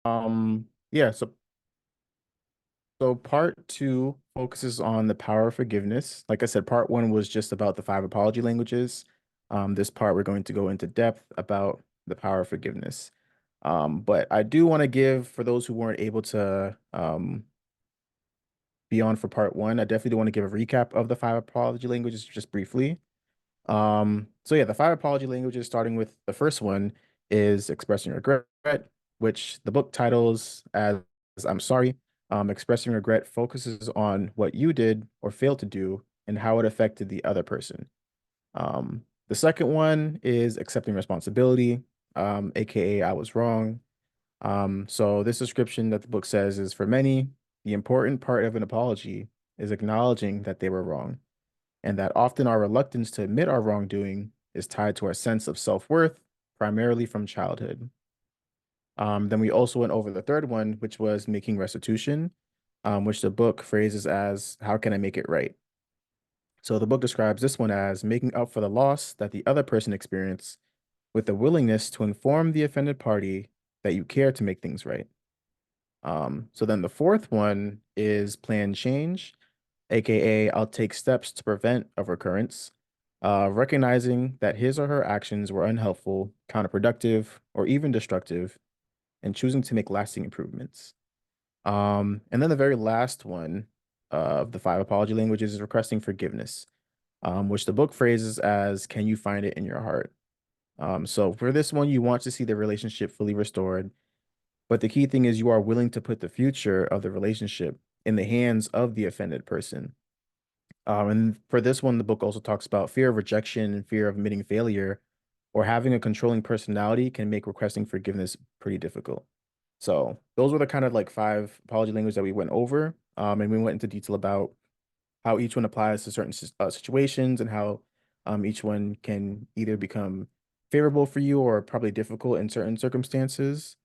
Yeah, so part two focuses on the power of forgiveness. Like I said, part one was just about the five apology languages. This part we're going to go into depth about the power of forgiveness. But I do want to give, for those who weren't able to be on for part one, I definitely do want to give a recap of the five apology languages just briefly. So yeah, the five apology languages, starting with the first one, is expressing regret, which the book titles as I'm sorry. Expressing regret focuses on what you did or failed to do and how it affected the other person. The second one is accepting responsibility, aka I was wrong. So this description that the book says is for many, the important part of an apology is acknowledging that they were wrong and that often our reluctance to admit our wrongdoing is tied to our sense of self-worth, primarily from childhood. Then we also went over the third one, which was making restitution, which the book phrases as, how can I make it right? So the book describes this one as making up for the loss that the other person experienced with the willingness to inform the offended party that you care to make things right. So then the fourth one is plan change, aka I'll take steps to prevent a recurrence, recognizing that his or her actions were unhelpful, counterproductive, or even destructive, and choosing to make lasting improvements. And then the very last one of the five apology languages is requesting forgiveness, which the book phrases as, can you find it in your heart? So for this one, you want to see the relationship fully restored, but the key thing is you are willing to put the future of the relationship in the hands of the offended person. And for this one, the book also talks about fear of rejection and fear of admitting failure or having a controlling personality can make requesting forgiveness pretty difficult. So those were the kind of like five apology languages that we went over. And we went into detail about how each one applies to certain situations and how each one can either become favorable for you or probably difficult in certain circumstances.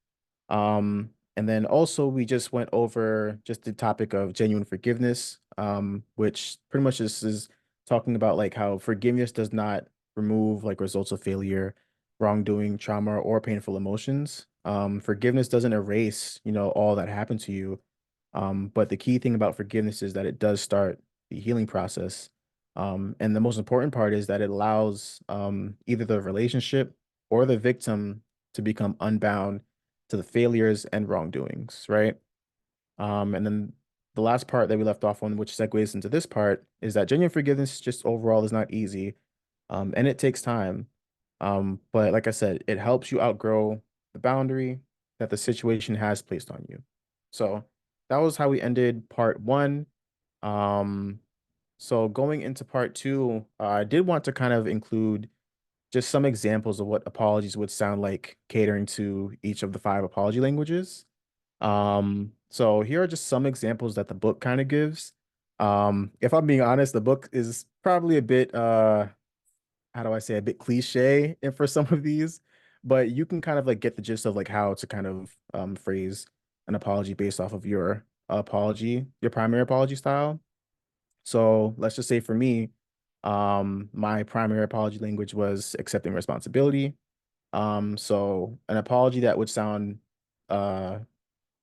And then also we just went over just the topic of genuine forgiveness, which pretty much just is talking about like how forgiveness does not remove like results of failure, wrongdoing, trauma, or painful emotions. Forgiveness doesn't erase, all that happened to you. But the key thing about forgiveness is that it does start the healing process. And the most important part is that it allows either the relationship or the victim to become unbound to the failures and wrongdoings, right? And then the last part that we left off on, which segues into this part, is that genuine forgiveness just overall is not easy, and it takes time. But like I said, it helps you outgrow the boundary that the situation has placed on you. So that was how we ended part one. Um, so going into part two, I did want to kind of include just some examples of what apologies would sound like catering to each of the five apology languages. So here are just some examples that the book kind of gives. If I'm being honest, the book is probably a bit how do I say, a bit cliche and for some of these, but you can kind of like get the gist of like how to kind of phrase an apology based off of your apology, your primary apology style. So let's just say for me, my primary apology language was accepting responsibility. So an apology that would sound uh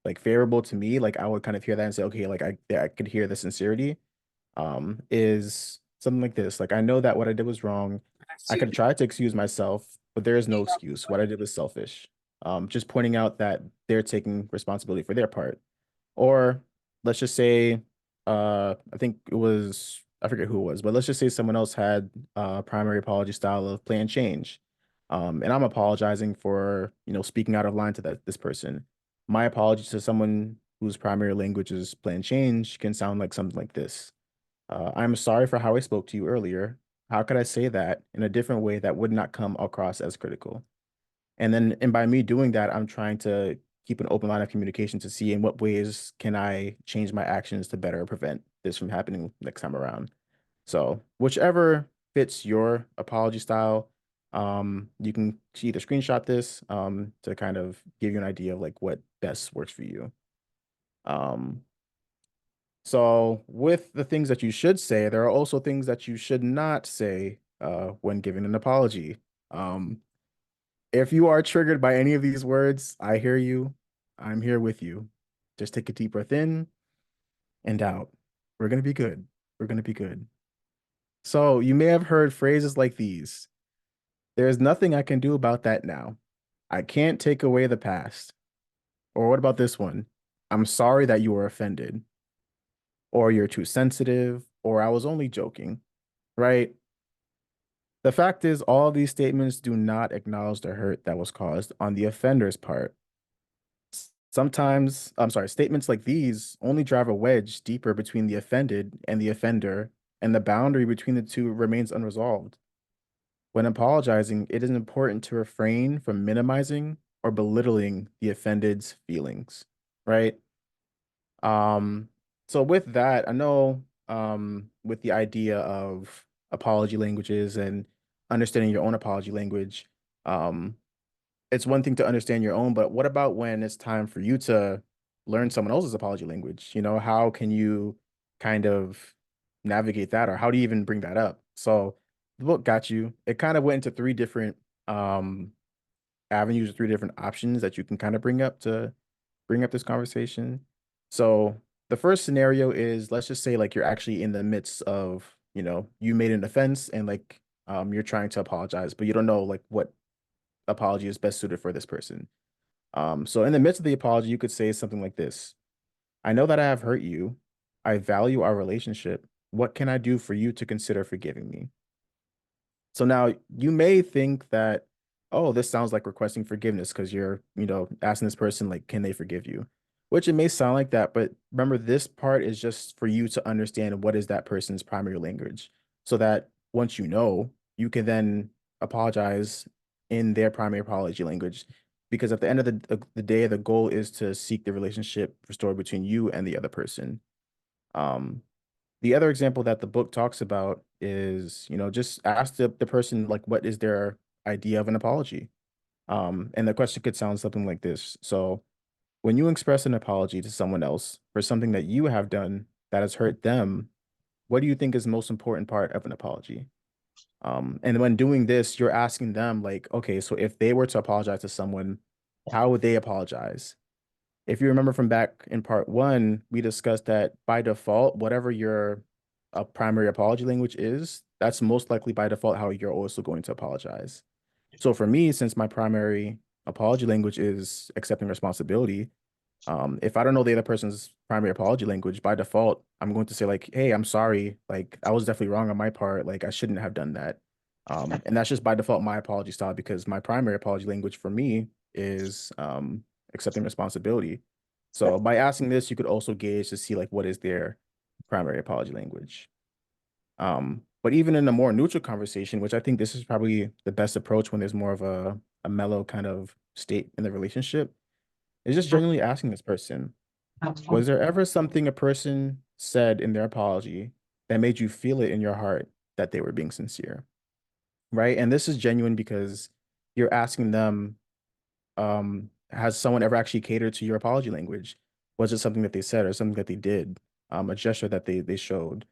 like favorable to me, like I would kind of hear that and say, okay, like yeah, I could hear the sincerity, is something like this. Like I know that what I did was wrong. I could try to excuse myself, but there is no excuse. What I did was selfish. Just pointing out that they're taking responsibility for their part. Or let's just say, I think it was, I forget who it was, but let's just say someone else had a primary apology style of plan change. And I'm apologizing for, speaking out of line to this person. My apology to someone whose primary language is plan change can sound like something like this. I'm sorry for how I spoke to you earlier. How could I say that in a different way that would not come across as critical? And by me doing that, I'm trying to keep an open line of communication to see in what ways can I change my actions to better prevent this from happening next time around. So whichever fits your apology style, you can either screenshot this to kind of give you an idea of like what best works for you. Um, so with the things that you should say, there are also things that you should not say when giving an apology. If you are triggered by any of these words, I hear you. I'm here with you. Just take a deep breath in and out. We're gonna be good. We're gonna be good. So you may have heard phrases like these. There's nothing I can do about that now. I can't take away the past. Or what about this one? I'm sorry that you were offended. Or you're too sensitive. Or I was only joking, right? The fact is, all these statements do not acknowledge the hurt that was caused on the offender's part. Sometimes, I'm sorry, statements like these only drive a wedge deeper between the offended and the offender, and the boundary between the two remains unresolved. When apologizing, it is important to refrain from minimizing or belittling the offended's feelings, right? Um, so with that, I know with the idea of apology languages and understanding your own apology language, um, it's one thing to understand your own, but what about when it's time for you to learn someone else's apology language? How can you kind of navigate that, or how do you even bring that up? So the book got you. It kind of went into three different um avenues or three different options that you can kind of bring up to bring up this conversation. So the first scenario is, let's just say like you're actually in the midst of, you made an offense and like you're trying to apologize, but you don't know like what apology is best suited for this person. So in the midst of the apology, you could say something like this: I know that I have hurt you. I value our relationship. What can I do for you to consider forgiving me? So now you may think that, oh, this sounds like requesting forgiveness because you're, asking this person, like, can they forgive you? Which it may sound like that, but remember, this part is just for you to understand what is that person's primary language, so that once you know, you can then apologize in their primary apology language. Because at the end of the day, the goal is to seek the relationship restored between you and the other person. Um, the other example that the book talks about is, just ask the person like what is their idea of an apology. And the question could sound something like this. So when you express an apology to someone else for something that you have done that has hurt them, what do you think is the most important part of an apology? And when doing this, you're asking them like, okay, so if they were to apologize to someone, how would they apologize? If you remember from back in part one, we discussed that by default, whatever your primary apology language is, that's most likely by default how you're also going to apologize. So for me, since my primary apology language is accepting responsibility, if I don't know the other person's primary apology language, by default, I'm going to say like, "Hey, I'm sorry. Like, I was definitely wrong on my part. Like, I shouldn't have done that." And that's just by default my apology style because my primary apology language for me is accepting responsibility. So by asking this, you could also gauge to see like what is their primary apology language. But even in a more neutral conversation, which I think this is probably the best approach when there's more of a mellow kind of state in the relationship, is just genuinely asking this person, was there ever something a person said in their apology that made you feel it in your heart that they were being sincere? Right. And this is genuine because you're asking them, has someone ever actually catered to your apology language? Was it something that they said or something that they did? A gesture that they showed.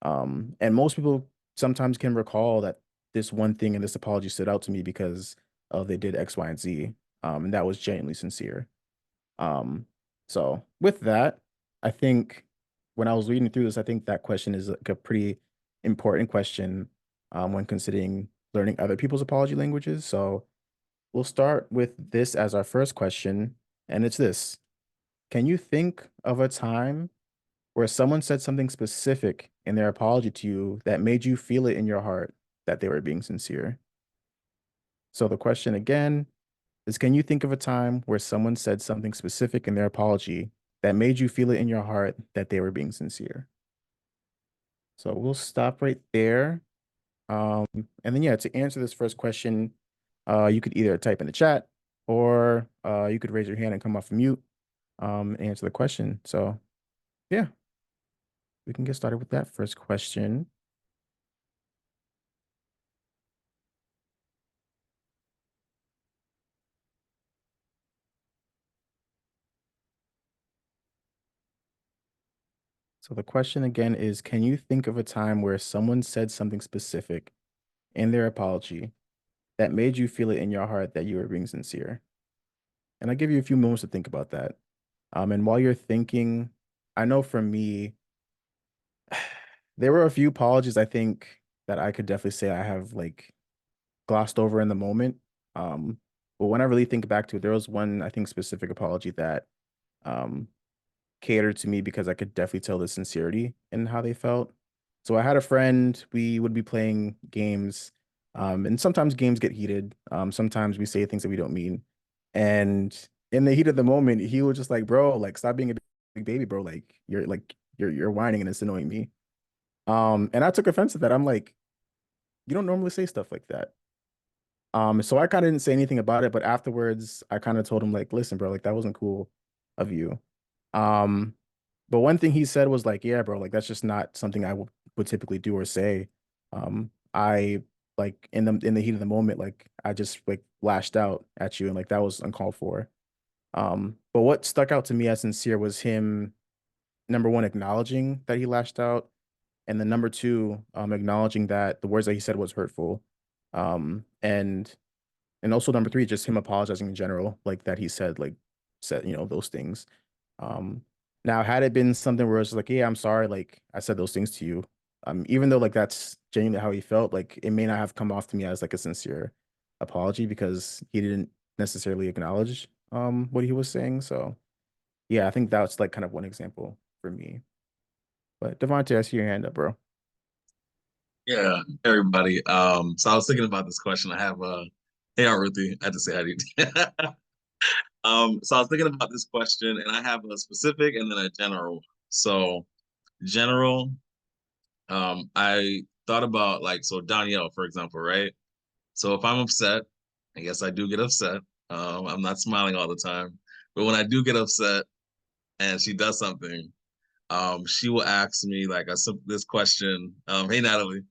And most people sometimes can recall that this one thing in this apology stood out to me because of they did X, Y, and Z. And that was genuinely sincere. Um, so with that, I think when I was reading through this, I think that question is like a pretty important question when considering learning other people's apology languages. So we'll start with this as our first question, and it's this. Can you think of a time where someone said something specific in their apology to you that made you feel it in your heart that they were being sincere? So the question again is, can you think of a time where someone said something specific in their apology that made you feel it in your heart that they were being sincere? So we'll stop right there. And then yeah, to answer this first question, you could either type in the chat or you could raise your hand and come off mute and answer the question. So yeah, we can get started with that first question. So the question again is, can you think of a time where someone said something specific in their apology that made you feel it in your heart that you were being sincere? And I give you a few moments to think about that. And while you're thinking, I know for me, there were a few apologies I think that I could definitely say I have like glossed over in the moment. Um, but when I really think back to it, there was one I think specific apology that um catered to me because I could definitely tell the sincerity in how they felt. So I had a friend, we would be playing games, and sometimes games get heated. Sometimes we say things that we don't mean. And in the heat of the moment, he was just like, bro, like stop being a big baby, bro. Like you're whining and it's annoying me. And I took offense to that. I'm like, you don't normally say stuff like that. So I kind of didn't say anything about it, but afterwards I kind of told him like, listen, bro, like that wasn't cool of you. Um, but one thing he said was like, yeah, bro, like that's just not something I would typically do or say. I like in the heat of the moment, like I just like lashed out at you and like that was uncalled for. But what stuck out to me as sincere was him, number one, acknowledging that he lashed out, and then number two, acknowledging that the words that he said was hurtful. Um, and and also number three, just him apologizing in general, like that he said, those things. Um, Now had it been something where it's like, yeah, I'm sorry, like I said those things to you, even though like that's genuinely how he felt, like it may not have come off to me as like a sincere apology because he didn't necessarily acknowledge what he was saying. So yeah, I think that's like kind of one example for me. But Devonte, I see your hand up, bro. Yeah, everybody. So I was thinking about this question. I have hey Aunt Ruthie, I had to say hi to you. So I was thinking about this question and I have a specific and then a general. So general, I thought about like so Donyelle, for example, right? So if I'm upset, I guess I do get upset. I'm not smiling all the time. But when I do get upset and she does something, she will ask me like this question. Hey Natalie,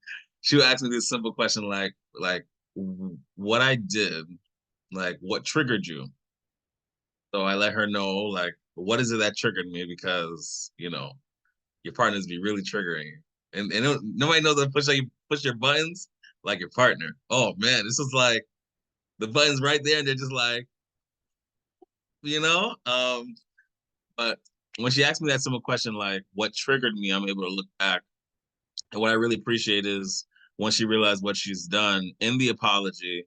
she will ask me this simple question like what I did, like what triggered you. So I let her know like what is it that triggered me because your partners be really triggering you. And nobody knows how to push how you push your buttons like your partner. Oh man, this is like the buttons right there, and they're just like you know. But when she asked me that simple question like what triggered me, I'm able to look back. And what I really appreciate is once she realized what she's done in the apology,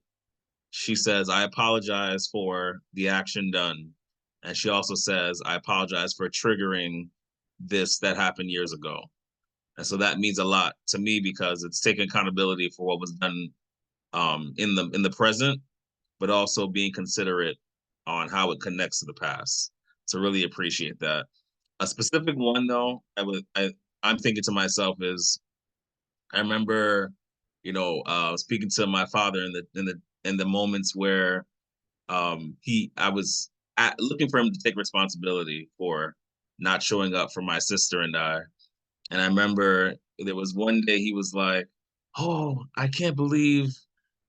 she says, I apologize for the action done. And she also says, I apologize for triggering this that happened years ago. And so that means a lot to me because it's taking accountability for what was done in the present, but also being considerate on how it connects to the past. So really appreciate that. A specific one though, I'm thinking to myself is I remember, speaking to my father in the moments where I was looking for him to take responsibility for not showing up for my sister and I. And I remember there was one day he was like, "Oh, I can't believe,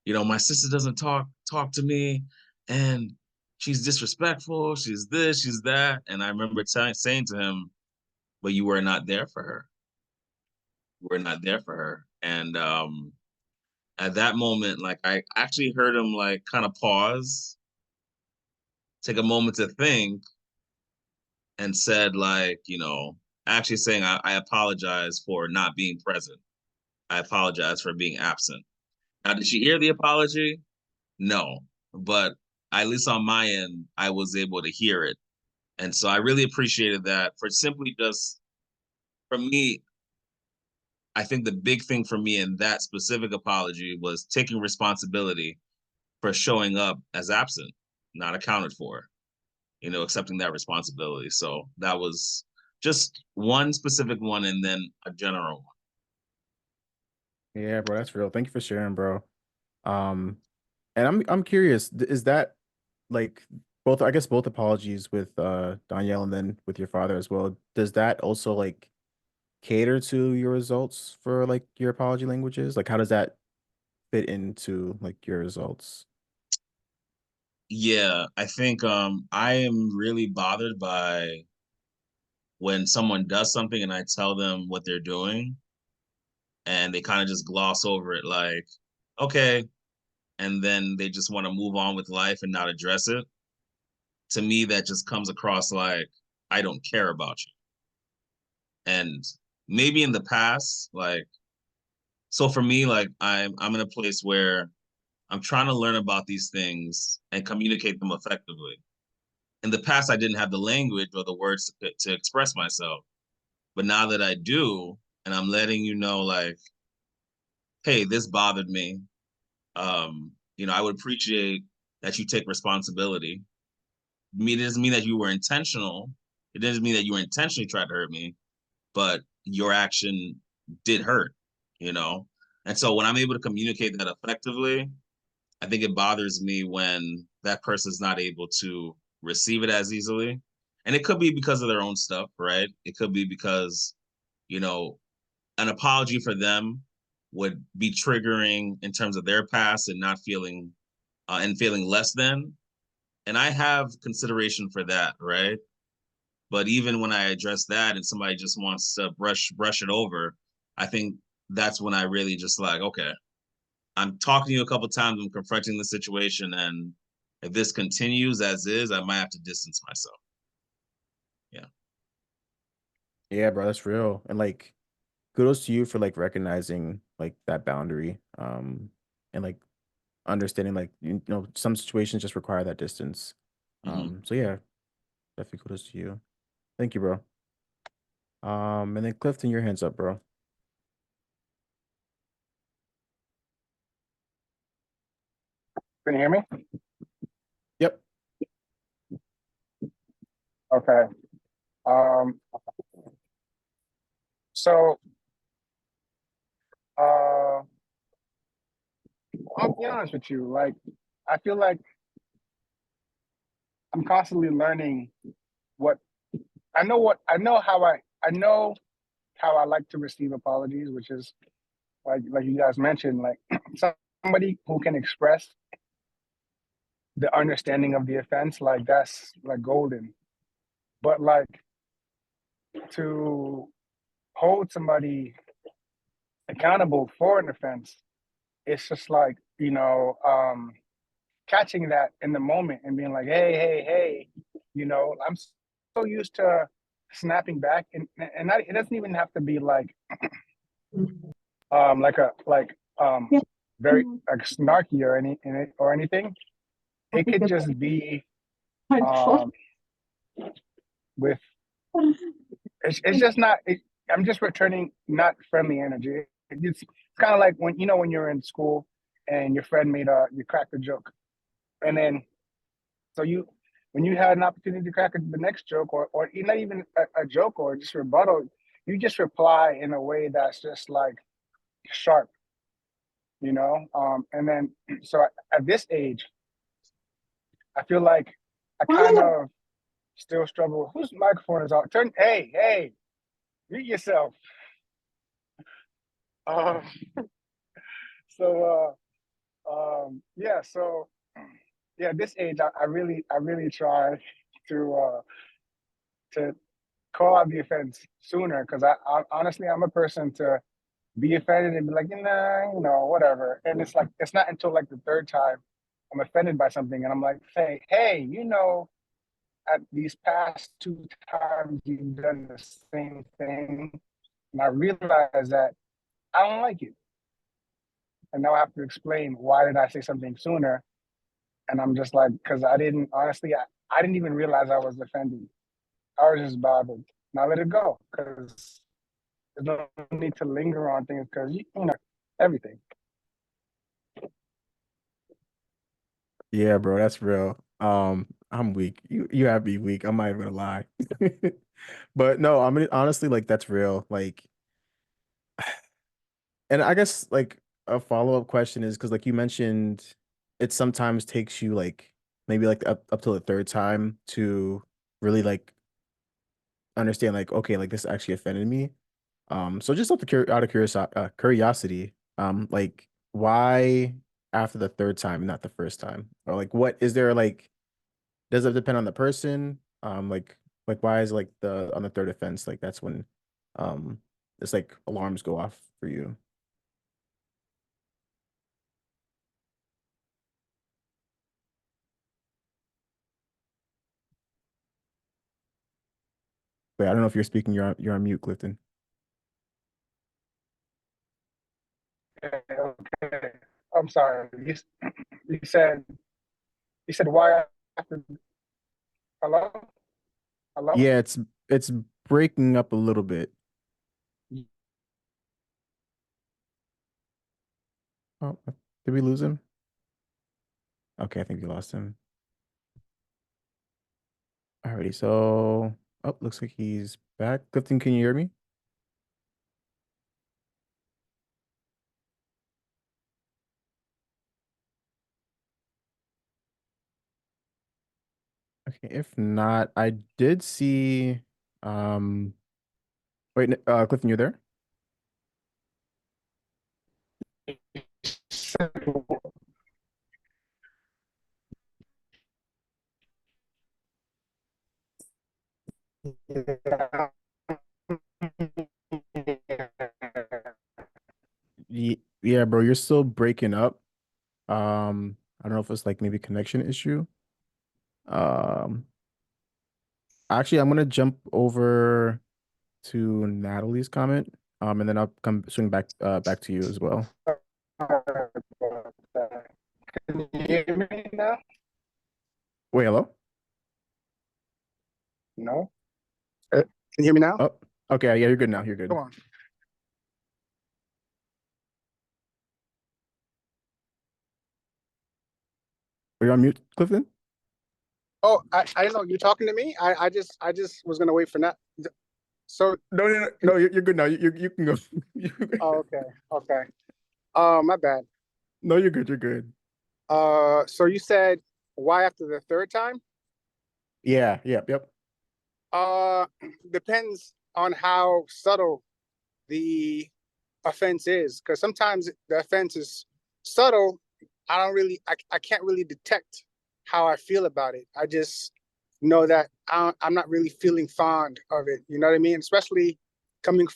my sister doesn't talk to me, and she's disrespectful. She's this, she's that." And I remember saying to him, "But you were not there for her. You were not there for her." And at that moment, like I actually heard him like kind of pause, take a moment to think, and said like, actually saying I apologize for not being present. I apologize for being absent. Now, did she hear the apology? No, but at least on my end, I was able to hear it, and so I really appreciated that for simply just for me. I think the big thing for me in that specific apology was taking responsibility for showing up as absent, not accounted for, accepting that responsibility. So that was just one specific one and then a general one. Yeah, bro, that's real. Thank you for sharing, bro. Um, and I'm curious, is that like both, I guess both apologies with Danielle and then with your father as well. Does that also like cater to your results for like your apology languages? Like how does that fit into like your results? Yeah, I think I am really bothered by when someone does something and I tell them what they're doing and they kind of just gloss over it like, okay, and then they just want to move on with life and not address it. to me that just comes across like I don't care about you. And maybe in the past, like, so for me, like I'm in a place where I'm trying to learn about these things and communicate them effectively. In the past, I didn't have the language or the words to express myself. But now that I do, and I'm letting you know, like, hey, this bothered me. I would appreciate that you take responsibility. It doesn't mean that you were intentional. It doesn't mean that you were intentionally trying to hurt me, but your action did hurt, you know? And so when I'm able to communicate that effectively, I think it bothers me when that person's not able to receive it as easily. And it could be because of their own stuff, right? It could be because, you know, an apology for them would be triggering in terms of their past and not feeling and feeling less than. And I have consideration for that, right? But even when I address that and somebody just wants to brush it over, I think that's when I really just like, okay, I'm talking to you a couple times, I'm confronting the situation, and if this continues as is, I might have to distance myself. Yeah. Yeah, bro, that's real. And like kudos to you for like recognizing like that boundary. And like understanding like some situations just require that distance. Hmm. So yeah, definitely kudos to you. Thank you, bro. And then Clifton, your hands up, bro. Can you hear me? Yep. Okay. Um, so uh, I'll be honest with you. Like, I feel like I'm constantly learning what I know how I like to receive apologies, which is like you guys mentioned, like somebody who can express the understanding of the offense, like that's like golden. But like to hold somebody accountable for an offense, it's just like, catching that in the moment and being like, hey, I'm so used to snapping back, and it doesn't even have to be like Yeah. very like snarky or anything. It could just be um with it's just not. I'm just returning not friendly energy. It's kind of like when you're in school and your friend you cracked a joke, and then so when you had an opportunity to crack the next joke, or not even a joke or just rebuttal, you just reply in a way that's just like sharp, and then so at this age, I feel like I kind of still struggle. Whose microphone is on? Hey, mute yourself. Um, so yeah, so yeah, at this age, I really try to call out the offense sooner, because I honestly, I'm a person to be offended and be like, nah, whatever. And it's like it's not until like the third time I'm offended by something, and I'm like, hey, at these past two times you've done the same thing, and I realize that I don't like it, and now I have to explain why did I say something sooner, and I'm just like, because I didn't honestly, I didn't even realize I was offended. I was just bothered. Now let it go, because there's no need to linger on things, because everything. Yeah, bro, that's real. I'm weak. You have me weak. I'm not even gonna lie. But no, I mean honestly, like that's real. Like, and I guess like a follow-up question is because like you mentioned, it sometimes takes you like maybe like up till the third time to really like understand like okay, like this actually offended me. So just out of curiosity, like why after the third time, not the first time, or like what is there like? Does it depend on the person? Like why is like the on the third offense like that's when it's like alarms go off for you? Wait, I don't know if you're speaking. You're on mute, Clifton. Okay, okay. I'm sorry. You said you said why after hello? Hello? Yeah, it's breaking up a little bit. Oh, did we lose him? Okay, I think we lost him. Alrighty, so oh, looks like he's back. Clifton, can you hear me? Okay, if not, I did see um wait, Clifton, you there? Yeah, bro, you're still breaking up. I don't know if it's like maybe connection issue. Um, Actually, I'm gonna jump over to Natalie's comment. And then I'll come swing back to you as well. Can you hear me now? Wait, hello? No? Can you hear me now? Oh, okay, yeah, you're good now. You're Go good. on. Are you on mute, Clifton? Oh, I didn't know you're talking to me. I just was gonna wait for that. So No, you're good now. You can go. oh, okay, okay. My bad. No, you're good. You're good. So you said why after the third time? Yeah, yep. Uh, depends on how subtle the offense is, because sometimes the offense is subtle. I can't really detect how I feel about it. I just know that I'm not really feeling fond of it. You know what I mean? Especially coming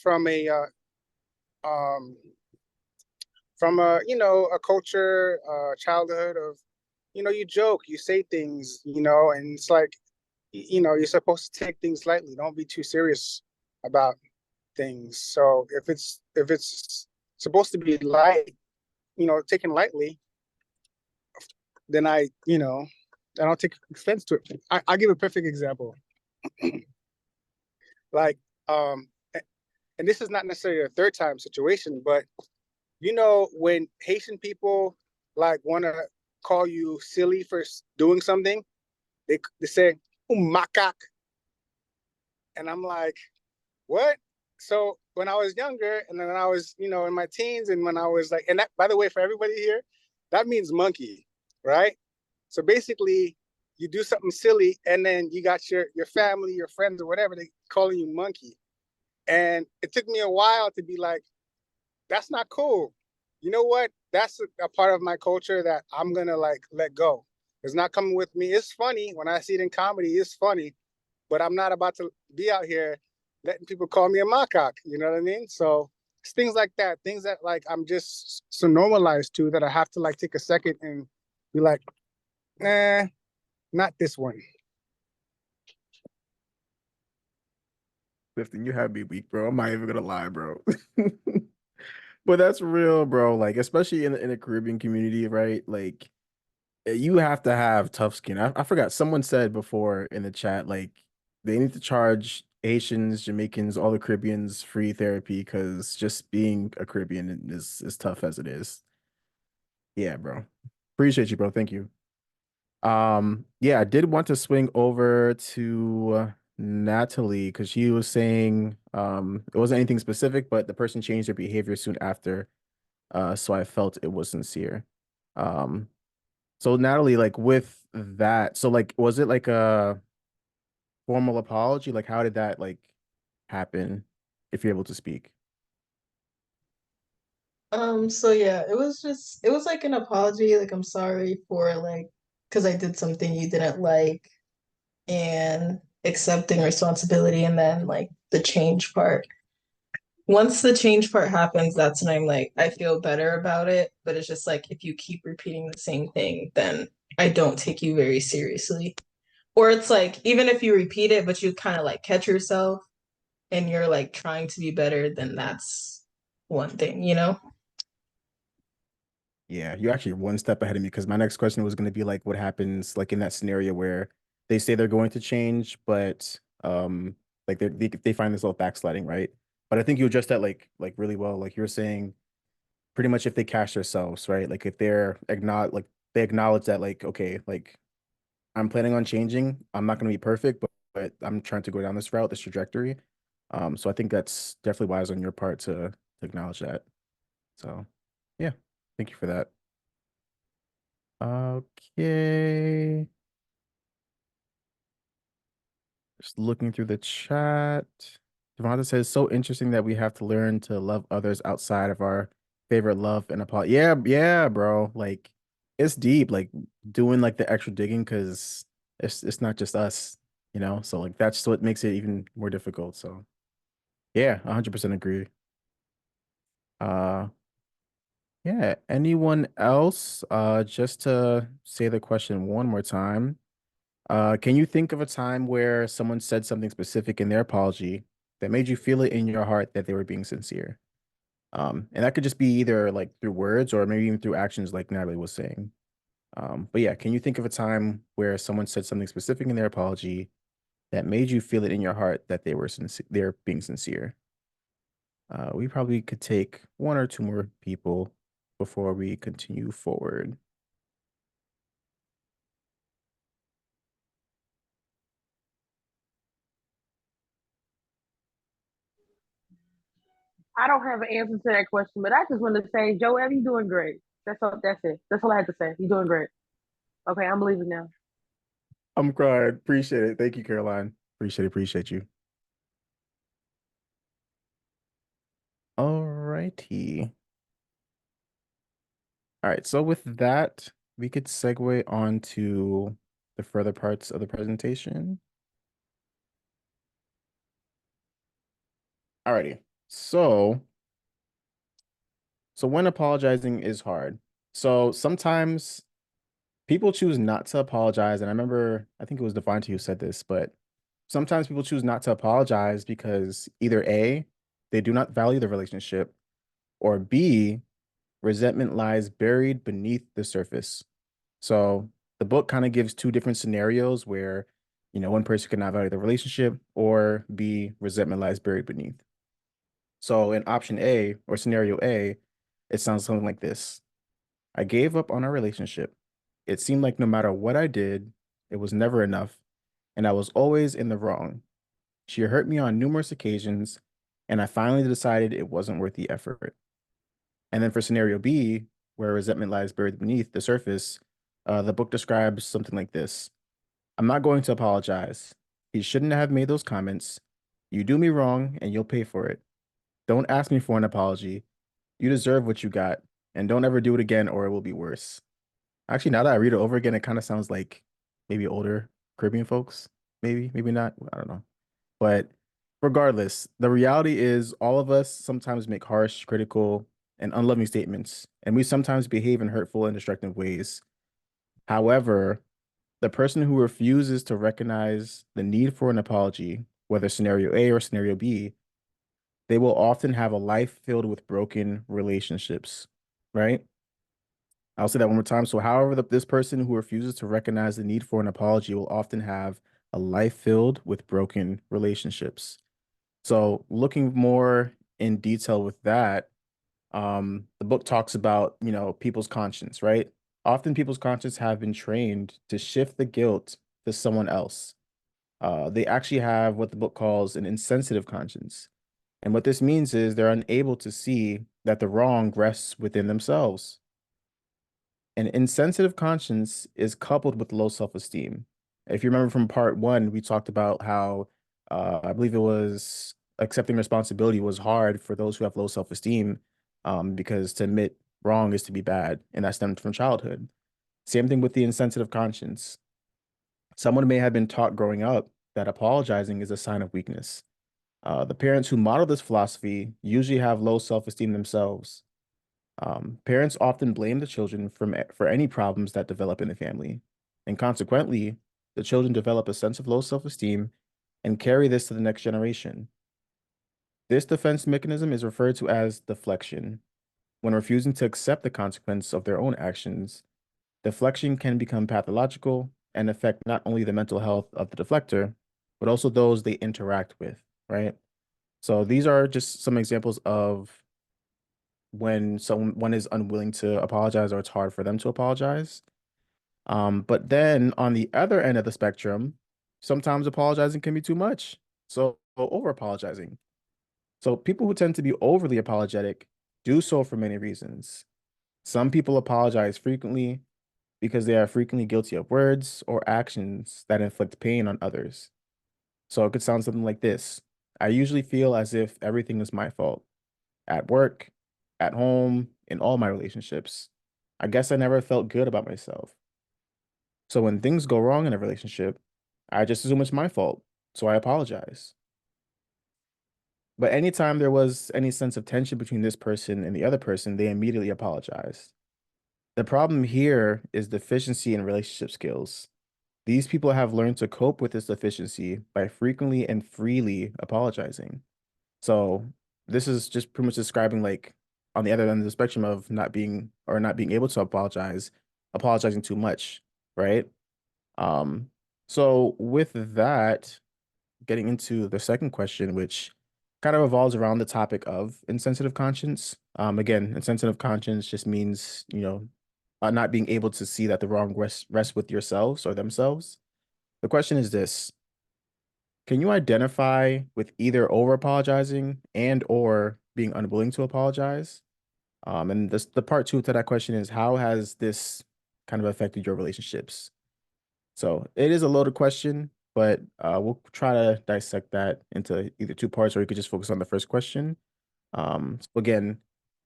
um, from a culture, childhood of, you joke, you say things, and it's like, you're supposed to take things lightly. Don't be too serious about things. So if it's supposed to be light, taken lightly, then I don't take offense to it. I give a perfect example. Like, and this is not necessarily a third time situation, but when Haitian people like want to call you silly for doing something, they say macaque, and I'm like, what? So when I was younger, and then when I was, in my teens, and when I was like, and that, by the way, for everybody here, that means monkey, right? So basically, you do something silly, and then you got your family, your friends, or whatever, they calling you monkey. And it took me a while to be like, that's not cool. You know what? That's a part of my culture that I'm gonna like let go. It's not coming with me. It's funny when I see it in comedy. It's funny, but I'm not about to be out here letting people call me a macaque. You know what I mean? So it's things like that, things that like I'm just so normalized to that I have to like take a second and be like, nah, not this one. Clifton, you have me weak, bro. I'm not even gonna lie, bro. But that's real, bro. Like, especially in the Caribbean community, right? Like, you have to have tough skin. I forgot someone said before in the chat, like they need to charge Haitians, Jamaicans, all the Caribbeans free therapy because just being a Caribbean is tough as it is. Yeah, bro. Appreciate you, bro. Thank you. Yeah, I did want to swing over to Natalie because she was saying it wasn't anything specific, but the person changed their behavior soon after. So I felt it was sincere. Um, so Natalie, like with that, so like was it like a formal apology? Like how did that like happen, if you're able to speak? So yeah, it was like an apology, like I'm sorry for like because I did something you didn't like and accepting responsibility and then like the change part. Once the change part happens, that's when I'm like I feel better about it, but it's just like if you keep repeating the same thing, then I don't take you very seriously. Or it's like even if you repeat it but you kind of like catch yourself, and you're like trying to be better, then that's one thing, you know? Yeah, you're actually one step ahead of me because my next question was going to be like, what happens like in that scenario where they say they're going to change, but like they find themselves backsliding, right? But I think you addressed that like really well. Like you're saying, pretty much if they cash themselves, right? Like if they acknowledge that like, okay, like I'm planning on changing. I'm not going to be perfect, but I'm trying to go down this route, this trajectory. So I think that's definitely wise on your part to acknowledge that. So yeah, thank you for that. Okay. Just looking through the chat. Devonta says, so interesting that we have to learn to love others outside of our favorite love and apology. Yeah, yeah, bro. Like it's deep, like doing like the extra digging because it's not just us, you know? So like that's what makes it even more difficult. So yeah, 100% agree. Uh yeah, anyone else? Just to say the question one more time. Can you think of a time where someone said something specific in their apology that made you feel it in your heart that they were being sincere? And that could just be either like through words or maybe even through actions, like Natalie was saying. But yeah, can you think of a time where someone said something specific in their apology that made you feel it in your heart that they were sincere, they're being sincere? We probably could take one or two more people before we continue forward. I don't have an answer to that question, but I just want to say, Joab, you doing great. That's all. That's it. That's all I have to say. You're doing great. Okay, I'm leaving now. I'm crying. Appreciate it. Thank you, Caroline. Appreciate you. All righty. All right, so with that, we could segue on to the further parts of the presentation. Alrighty, so when apologizing is hard. So sometimes people choose not to apologize, and I remember, I think it was Devonte who said this, but sometimes people choose not to apologize because either A, they do not value the relationship, or B, resentment lies buried beneath the surface. So the book kind of gives two different scenarios where, one person cannot value the relationship or B, resentment lies buried beneath. So in option A or scenario A, it sounds something like this. I gave up on our relationship. It seemed like no matter what I did, it was never enough, and I was always in the wrong. She hurt me on numerous occasions, and I finally decided it wasn't worth the effort. And then for scenario B, where resentment lies buried beneath the surface, the book describes something like this. I'm not going to apologize. He shouldn't have made those comments. You do me wrong, and you'll pay for it. Don't ask me for an apology. You deserve what you got, and don't ever do it again, or it will be worse. Actually, now that I read it over again, it kind of sounds like maybe older Caribbean folks. Maybe not. I don't know. But regardless, the reality is all of us sometimes make harsh, critical, and unloving statements, and we sometimes behave in hurtful and destructive ways. However, the person who refuses to recognize the need for an apology, whether scenario A or scenario B, they will often have a life filled with broken relationships, right? I'll say that one more time. So, however, this person who refuses to recognize the need for an apology will often have a life filled with broken relationships. So, looking more in detail with that, the book talks about, people's conscience, right? Often people's conscience have been trained to shift the guilt to someone else. They actually have what the book calls an insensitive conscience. And what this means is they're unable to see that the wrong rests within themselves. An insensitive conscience is coupled with low self-esteem. If you remember from part one, we talked about how I believe it was accepting responsibility was hard for those who have low self-esteem, because to admit wrong is to be bad, and that stemmed from childhood. Same thing with the insensitive conscience. Someone may have been taught growing up that apologizing is a sign of weakness. The parents who model this philosophy usually have low self-esteem themselves. Parents often blame the children for any problems that develop in the family, and consequently, the children develop a sense of low self-esteem and carry this to the next generation. This defense mechanism is referred to as deflection. When refusing to accept the consequence of their own actions, deflection can become pathological and affect not only the mental health of the deflector, but also those they interact with, right? So these are just some examples of when someone is unwilling to apologize or it's hard for them to apologize. But then on the other end of the spectrum, sometimes apologizing can be too much. So over apologizing. So people who tend to be overly apologetic do so for many reasons. Some people apologize frequently because they are frequently guilty of words or actions that inflict pain on others. So it could sound something like this. I usually feel as if everything is my fault. At work, at home, in all my relationships. I guess I never felt good about myself. So when things go wrong in a relationship, I just assume it's my fault. So I apologize. But anytime there was any sense of tension between this person and the other person, they immediately apologized. The problem here is deficiency in relationship skills. These people have learned to cope with this deficiency by frequently and freely apologizing. So this is just pretty much describing like on the other end of the spectrum of not being able to apologize, apologizing too much, right? Um, so with that, getting into the second question, which kind of revolves around the topic of insensitive conscience. Again, insensitive conscience just means, not being able to see that the wrong rests with yourselves or themselves. The question is this: can you identify with either over apologizing and or being unwilling to apologize? And the part two to that question is how has this kind of affected your relationships? So it is a loaded question, but we'll try to dissect that into either two parts, or you could just focus on the first question. So again,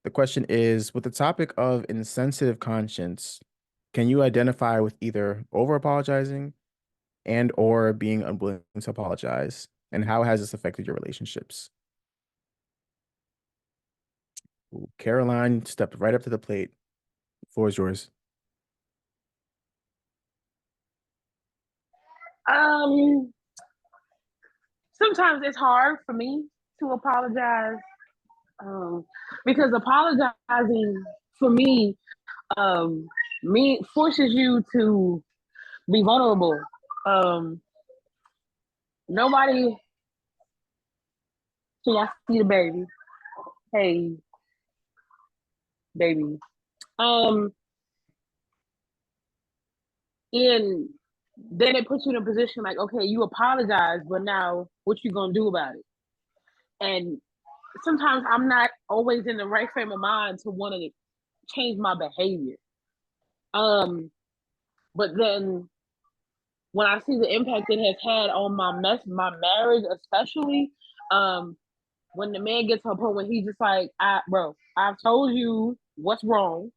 the question is, with the topic of insensitive conscience, can you identify with either over apologizing and or being unwilling to apologize? And how has this affected your relationships? Ooh, Caroline stepped right up to the plate. The floor is yours. Um, Sometimes it's hard for me to apologize. Because apologizing for me forces you to be vulnerable. Um, Nobody. See, I see the baby. Hey, baby. Um, and then it puts you in a position like, okay, you apologize, but now what you gonna do about it? And sometimes I'm not always in the right frame of mind to want to change my behavior. But then when I see the impact it has had on my marriage, especially, when the man gets to a point where he's just like, bro, I've told you what's wrong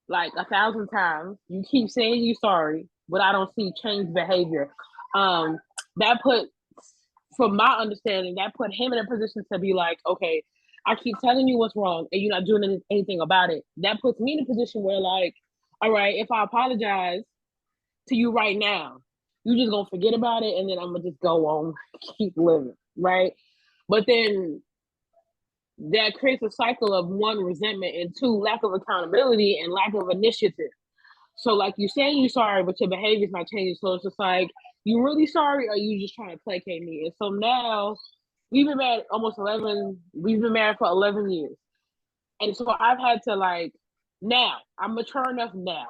like 1,000 times. You keep saying you're sorry, but I don't see changed behavior. That put, from my understanding, that put him in a position to be like, okay, I keep telling you what's wrong and you're not doing anything about it. That puts me in a position where like, all right, if I apologize to you right now, you just gonna forget about it and then I'm gonna just go on, keep living, right? But then that creates a cycle of one, resentment, and two, lack of accountability and lack of initiative. So like you're saying you're sorry, but your behavior's not changing. So it's just like, you really sorry or you just trying to placate me? And so now we've been married for 11 years. And so I've had to like, now I'm mature enough now,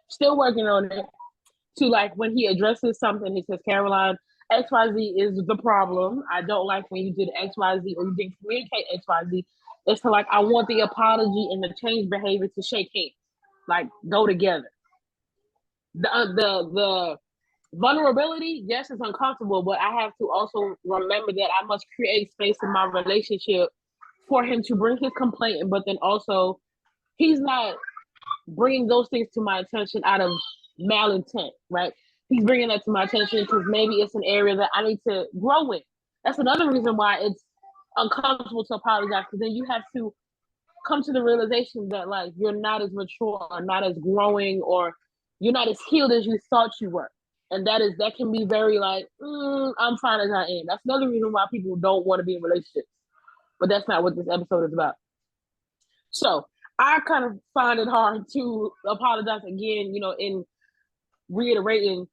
still working on it, to like when he addresses something, he says, Caroline, XYZ is the problem. I don't like when you did XYZ or you didn't communicate XYZ. It's to like, I want the apology and the change behavior to shake hands, like go together. The vulnerability, yes, it's uncomfortable, but I have to also remember that I must create space in my relationship for him to bring his complaint, but then also he's not bringing those things to my attention out of malintent, right? He's bringing that to my attention because maybe it's an area that I need to grow in. That's another reason why it's uncomfortable to apologize, because then you have to come to the realization that like you're not as mature or not as growing or you're not as healed as you thought you were. And that can be very like, I'm fine as I am. That's another reason why people don't want to be in relationships. But that's not what this episode is about. So I kind of find it hard to apologize again, in reiterating,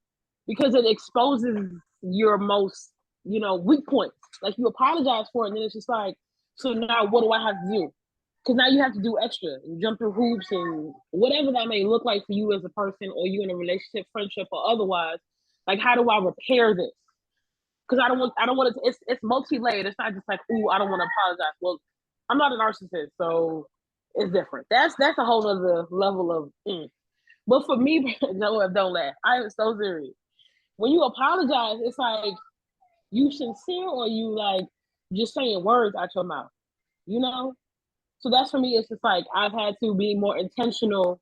because it exposes your most, weak points. Like, you apologize for it, and then it's just like, so now what do I have to do? Because now you have to do extra and jump through hoops and whatever that may look like for you as a person, or you in a relationship, friendship, or otherwise. Like, how do I repair this? Because I don't want it to, it's multi-layered. It's not just like, ooh, I don't want to apologize. Well, I'm not a narcissist, so it's different. That's a whole other level of But for me, no, don't laugh. I am so serious. When you apologize, it's like, you sincere, or you like just saying words out your mouth, you know? So that's, for me, it's just like, I've had to be more intentional.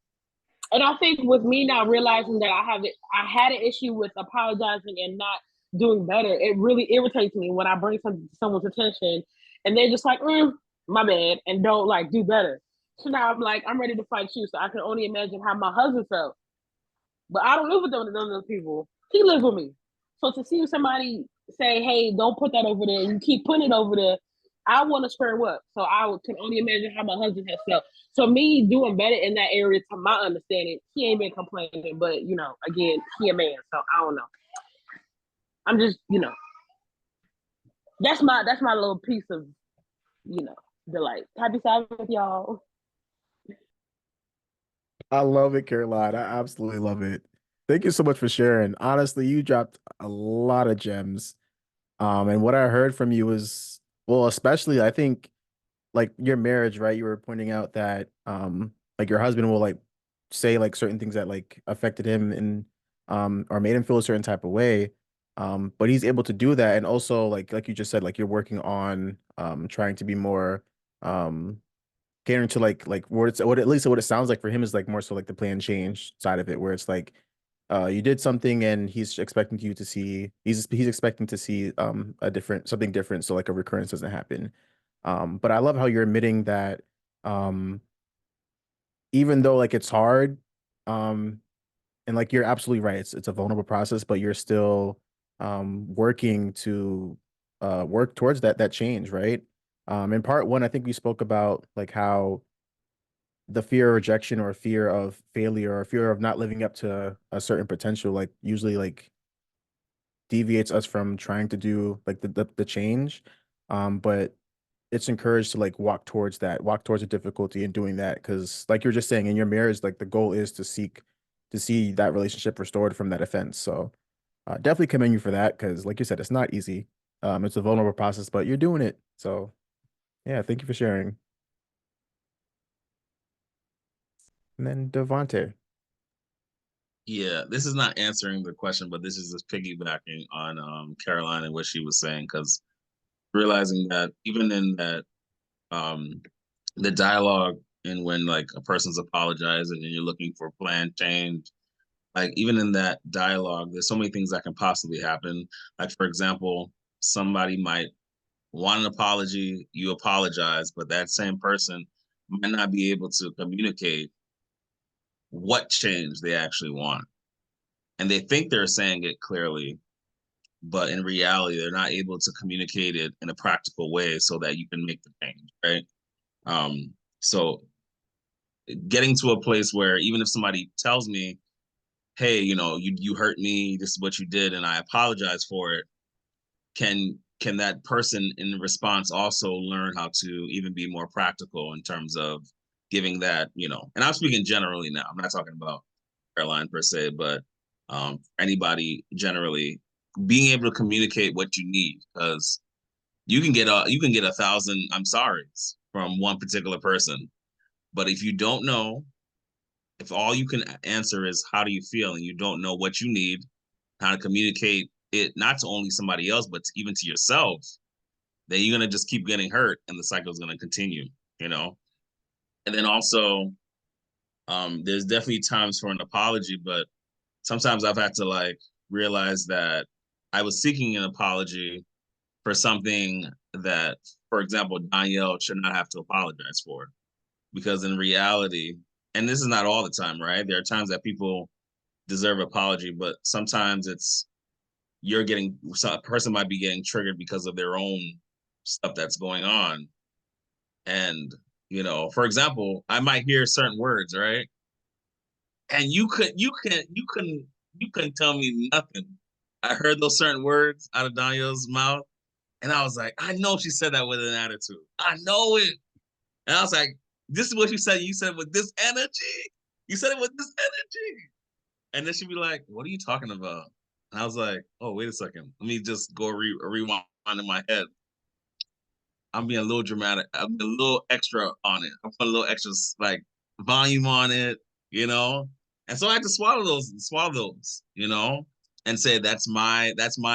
And I think with me now realizing that I had an issue with apologizing and not doing better. It really irritates me when I bring something to someone's attention and they're just like, my bad, and don't like do better. So now I'm like, I'm ready to fight you. So I can only imagine how my husband felt. But I don't live with none of those people. He lives with me. So to see somebody say, hey, don't put that over there, and you keep putting it over there, I want to square up. So I can only imagine how my husband has felt. So me doing better in that area, to my understanding, he ain't been complaining. But, again, he a man. So I don't know. I'm just, that's my little piece of, delight. Happy Sabbath, y'all. I love it, Caroline. I absolutely love it. Thank you so much for sharing. Honestly, you dropped a lot of gems. And what I heard from you was, well, especially I think like your marriage, right? You were pointing out that like your husband will like say like certain things that like affected him and or made him feel a certain type of way. But he's able to do that. And also like you just said, like you're working on trying to be more catering to like what at least what it sounds like for him is like more so like the plan change side of it, where it's like you did something and he's expecting you to see he's expecting to see a different something different, so like a recurrence doesn't happen. But I love how you're admitting that um even though like it's hard, um and like you're absolutely right, it's a vulnerable process, but you're still working to work towards that change, right? In part one, I think we spoke about like how the fear of rejection or fear of failure or fear of not living up to a certain potential like usually like deviates us from trying to do like the change. But it's encouraged to like walk towards the difficulty in doing that, because like you're just saying, in your marriage, like the goal is to see that relationship restored from that offense. So definitely commend you for that, because like you said, it's not easy. It's a vulnerable process, but you're doing it. So yeah, thank you for sharing. And then Devonte. Yeah, this is not answering the question, but this is just piggybacking on Caroline and what she was saying, because realizing that even in that um the dialogue, and when like a person's apologizing and you're looking for plan change, like even in that dialogue, there's so many things that can possibly happen. Like, for example, somebody might want an apology, you apologize, but that same person might not be able to communicate what change they actually want. And they think they're saying it clearly, but in reality, they're not able to communicate it in a practical way so that you can make the change, right? So getting to a place where even if somebody tells me, hey, you hurt me, this is what you did, and I apologize for it, can that person in response also learn how to even be more practical in terms of giving that, and I'm speaking generally now, I'm not talking about Caroline per se, but anybody generally, being able to communicate what you need, because you can get 1,000 I'm sorry's from one particular person, but if you don't know, if all you can answer is how do you feel, and you don't know what you need, how to communicate it, not to only somebody else, but even to yourself, then you're going to just keep getting hurt and the cycle is going to continue, you know? And then also, there's definitely times for an apology, but sometimes I've had to like realize that I was seeking an apology for something that, for example, Donyelle should not have to apologize for. Because in reality, and this is not all the time, right? There are times that people deserve apology, but sometimes it's a person might be getting triggered because of their own stuff that's going on. And, for example, I might hear certain words, right? And you couldn't tell me nothing. I heard those certain words out of Donyelle's mouth, and I was like, I know she said that with an attitude. I know it. And I was like, this is what you said. You said it with this energy. You said it with this energy. And then she'd be like, what are you talking about? And I was like, oh, wait a second. Let me just go rewind in my head. I'm being a little dramatic. I'm being a little extra on it. I'm putting a little extra like volume on it, And so I had to swallow those, and say that's my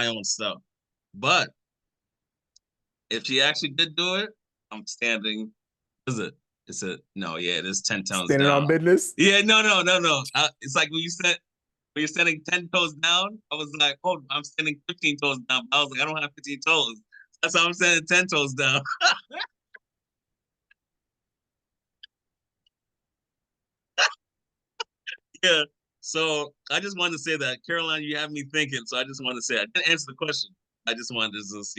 own stuff. But if she actually did do it, I'm standing. Is it? It's a no. Yeah, it is 10 tones Standing on down. business. Yeah, no. It's like when you're standing 10 toes down. I was like, oh, I'm standing 15 toes down. I was like, I don't have 15 toes. That's how I'm standing 10 toes down. Yeah. So I just wanted to say that, Caroline, you have me thinking. So I just wanted to say I didn't answer the question. I just wanted to just,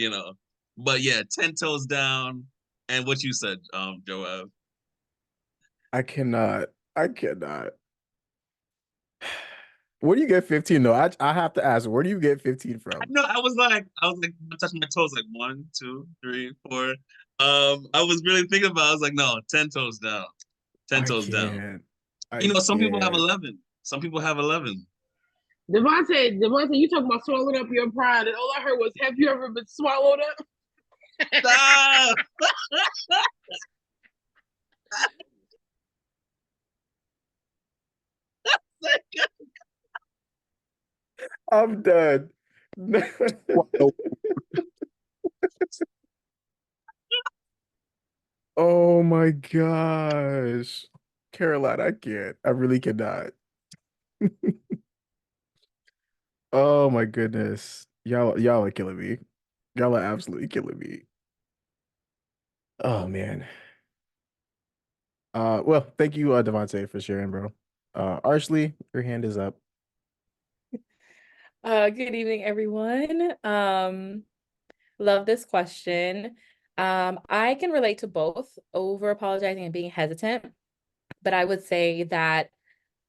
But yeah, 10 toes down. And what you said, Joab. I cannot. I cannot. Where do you get 15 though? I have to ask, where do you get 15 from? No, I was like touching my toes like 1, 2, 3, 4. I was really thinking about it. I was like, no, 10 toes down. 10 I toes down. can't. I Some people have can't. 11. Some people have 11. Devonte, you talking about swallowing up your pride, and all I heard was, "Have you ever been swallowed up?" Stop! I'm done. Oh my gosh. Caroline, I can't. I really cannot. Oh my goodness. Y'all are killing me. Y'all are absolutely killing me. Oh man. Well, thank you, Devontae, for sharing, bro. Arshley, your hand is up. Good evening, everyone. Love this question. I can relate to both over apologizing and being hesitant, but I would say that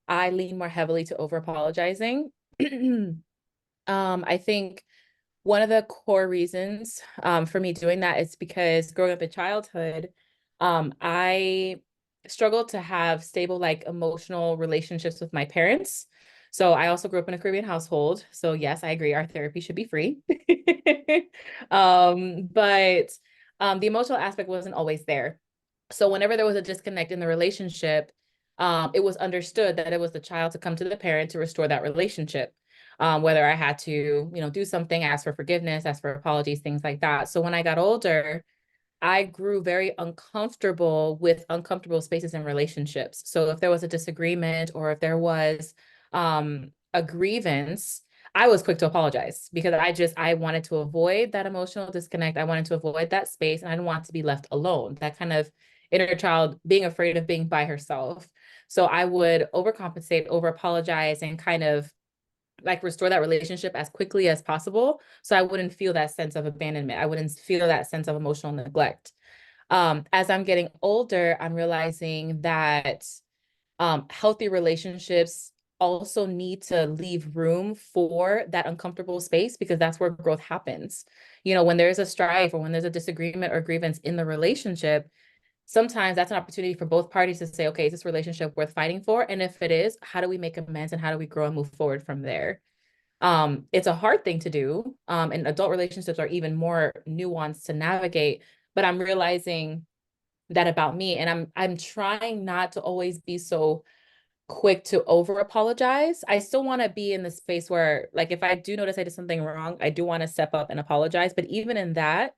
I lean more heavily to over apologizing. I think one of the core reasons for me doing that is because growing up in childhood, I struggled to have stable, like, emotional relationships with my parents. So I also grew up in a Caribbean household. So yes, I agree, our therapy should be free. But the emotional aspect wasn't always there. So whenever there was a disconnect in the relationship, it was understood that it was the child to come to the parent to restore that relationship. Whether I had to, do something, ask for forgiveness, ask for apologies, things like that. So when I got older, I grew very uncomfortable with uncomfortable spaces in relationships. So if there was a disagreement or if there was a grievance, I was quick to apologize because I wanted to avoid that emotional disconnect. I wanted to avoid that space and I didn't want to be left alone. That kind of inner child being afraid of being by herself. So I would overcompensate, over apologize, and kind of like restore that relationship as quickly as possible so I wouldn't feel that sense of abandonment. I wouldn't feel that sense of emotional neglect. As I'm getting older, I'm realizing that healthy relationships also need to leave room for that uncomfortable space because that's where growth happens. When there's a strife or when there's a disagreement or grievance in the relationship, sometimes that's an opportunity for both parties to say, okay, is this relationship worth fighting for? And if it is, how do we make amends and how do we grow and move forward from there? It's a hard thing to do. And adult relationships are even more nuanced to navigate, but I'm realizing that about me. And I'm trying not to always be so quick to over apologize. I still want to be in the space where, like, if I do notice I did something wrong, I do want to step up and apologize. But even in that,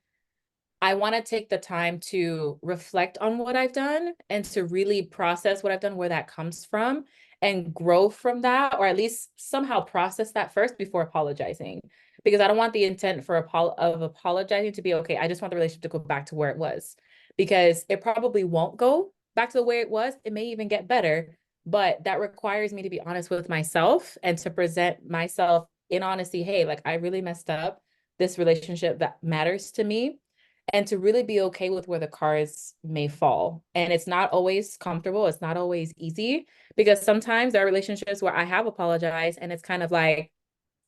I want to take the time to reflect on what I've done and to really process what I've done, where that comes from, and grow from that, or at least somehow process that first before apologizing. Because I don't want the intent of apologizing to be, okay, I just want the relationship to go back to where it was. Because it probably won't go back to the way it was. It may even get better, but that requires me to be honest with myself and to present myself in honesty. Hey, like I really messed up. This relationship that matters to me, and to really be okay with where the cards may fall. And it's not always comfortable. It's not always easy, because sometimes there are relationships where I have apologized and it's kind of like,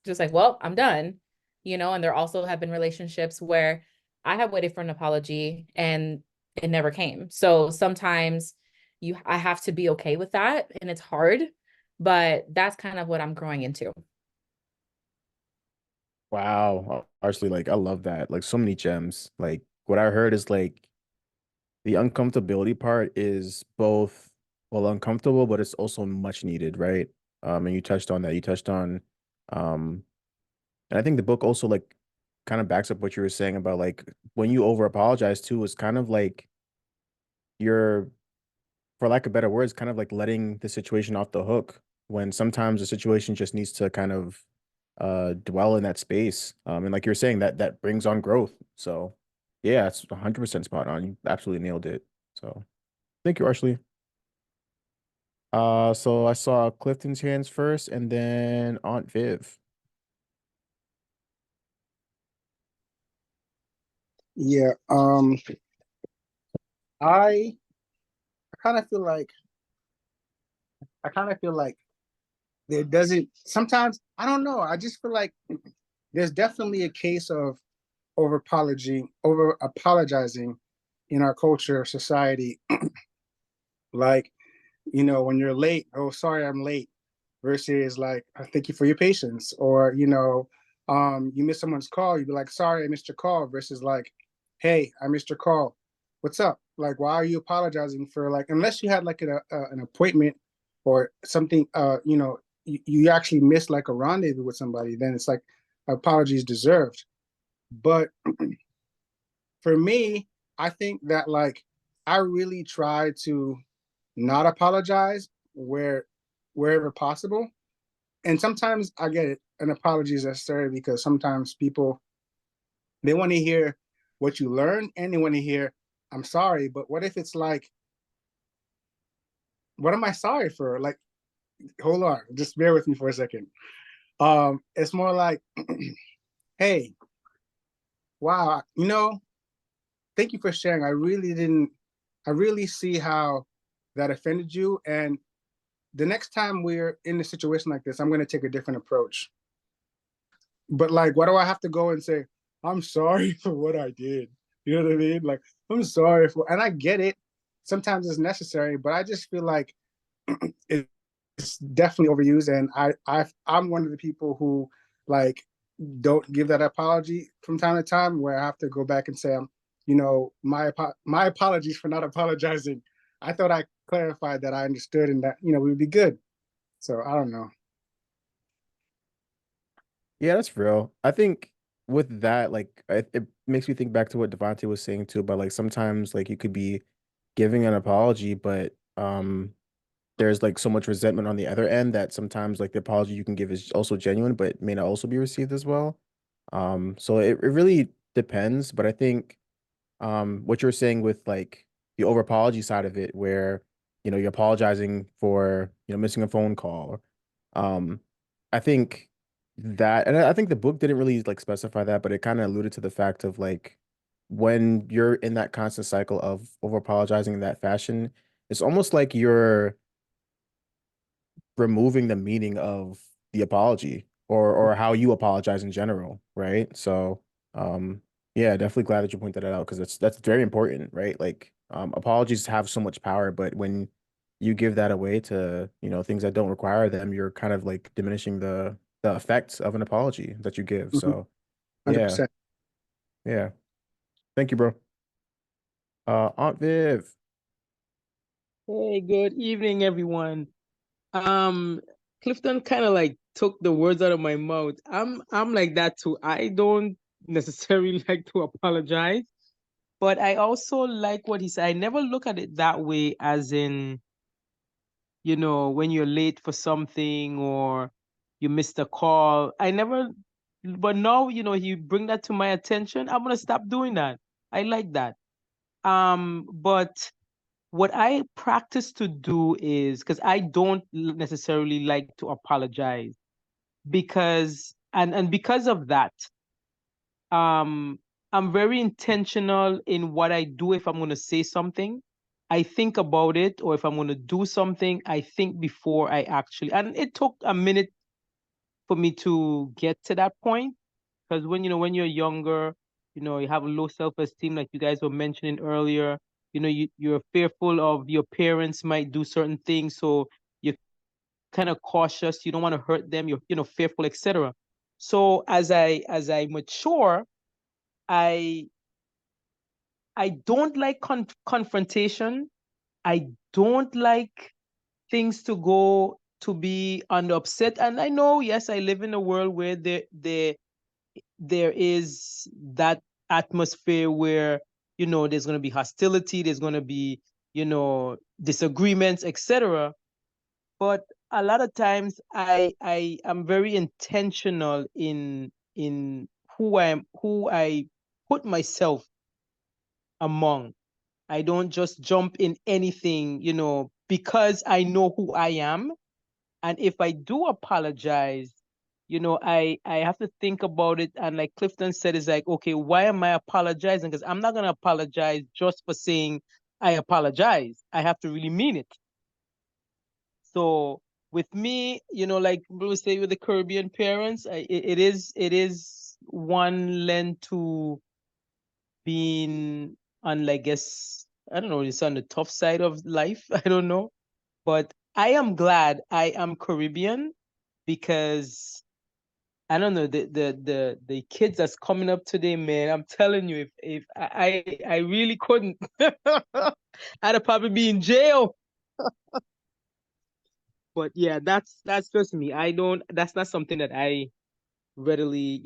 just like, well, I'm done, and there also have been relationships where I have waited for an apology and it never came. So sometimes I have to be okay with that, and it's hard, but that's kind of what I'm growing into. Wow. Actually, like I love that. Like so many gems. Like what I heard is like the uncomfortability part is both well uncomfortable, but it's also much needed, right? And you touched on that. You touched on um and I think the book also like kind of backs up what you were saying about like when you over apologize too, is kind of like you're, for lack of better words, kind of like letting the situation off the hook when sometimes the situation just needs to kind of dwell in that space. And like you're saying, that brings on growth. So yeah, it's 100% spot on. You absolutely nailed it. So thank you, Ashley. So I saw Clifton's hands first and then Aunt Viv. Yeah. I kind of feel like there doesn't sometimes I don't know. I just feel like there's definitely a case of over apologizing in our culture, society. Like, when you're late, oh sorry I'm late, versus like, thank you for your patience. Or, you miss someone's call, you'd be like, sorry I missed your call, versus like, hey, I missed your call. What's up? Like, why are you apologizing for, like, unless you had like an appointment or something, you actually missed like a rendezvous with somebody, then it's like apologies deserved. But for me, I think that like I really try to not apologize wherever possible. And sometimes I get it, an apology is necessary because sometimes people, they want to hear what you learned and they want to hear, I'm sorry. But what if it's like, what am I sorry for? Like, hold on, just bear with me for a second. It's more like, hey, wow, thank you for sharing. I really see how that offended you. And the next time we're in a situation like this, I'm going to take a different approach. But like, what do I have to go and say? I'm sorry for what I did. You know what I mean? Like, I'm sorry for, and I get it. Sometimes it's necessary, but I just feel like it's definitely overused. And I'm one of the people who like don't give that apology from time to time, where I have to go back and say, my apologies for not apologizing. I thought I clarified that I understood and that we would be good. So I don't know. Yeah, that's real. I think with that, like, it makes me think back to what Devonte was saying too about like sometimes like you could be giving an apology, but there's like so much resentment on the other end that sometimes like the apology you can give is also genuine, but may not also be received as well. So it really depends, but I think what you're saying with like the over apology side of it, where you're apologizing for missing a phone call. Um, I think that, and I think the book didn't really like specify that, but it kind of alluded to the fact of like when you're in that constant cycle of over apologizing in that fashion, it's almost like you're removing the meaning of the apology or how you apologize in general, right? So, yeah, definitely glad that you pointed that out because that's very important, right? Like, apologies have so much power, but when you give that away to, things that don't require them, you're kind of like diminishing the effects of an apology that you give. So, yeah, 100%. yeah. Thank you, bro. Aunt Viv. Hey, good evening, everyone. Um, Clifton kind of like took the words out of my mouth. I'm like that too. I don't necessarily like to apologize, but I also like what he said. I never look at it that way, as in, when you're late for something or you missed a call. I never, but now, you bring that to my attention. I'm gonna stop doing that. I like that. But what I practice to do is, because I don't necessarily like to apologize, and because of that, I'm very intentional in what I do. If I'm going to say something, I think about it, or if I'm going to do something, I think before I actually, and it took a minute for me to get to that point, because when you're younger, you have a low self-esteem, like you guys were mentioning earlier. You're fearful of your parents might do certain things, so you're kind of cautious. You don't want to hurt them. You're fearful, etc. So as I mature, I I don't like confrontation. I don't like things to be under upset. And I know, yes, I live in a world where there is that atmosphere where there's going to be hostility, there's going to be disagreements, etc. But a lot of times I am very intentional in who I put myself among. I don't just jump in anything, because I know who I am. And if I do apologize, I have to think about it. And like Clifton said, is like, okay, why am I apologizing? Because I'm not gonna apologize just for saying I apologize. I have to really mean it. So with me, like we say with the Caribbean parents, it is one lend to being on, I guess, I don't know, it's on the tough side of life. I don't know. But I am glad I am Caribbean, because I don't know, the kids that's coming up today, man. I'm telling you, if I really couldn't, I'd probably be in jail. But yeah, that's just me. I don't. That's not something that I readily,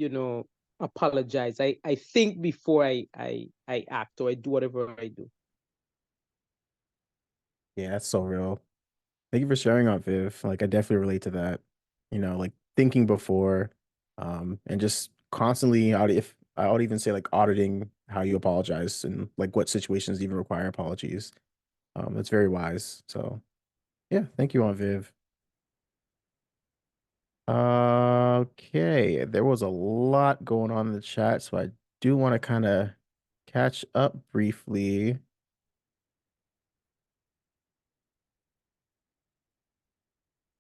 apologize. I think before I act, or I do whatever I do. Yeah, that's so real. Thank you for sharing on Viv. Like I definitely relate to that. Like thinking before, and just constantly if I would even say like auditing how you apologize and like what situations even require apologies. That's very wise. So yeah, thank you, Aunt Viv. Okay, there was a lot going on in the chat, so I do want to kind of catch up briefly.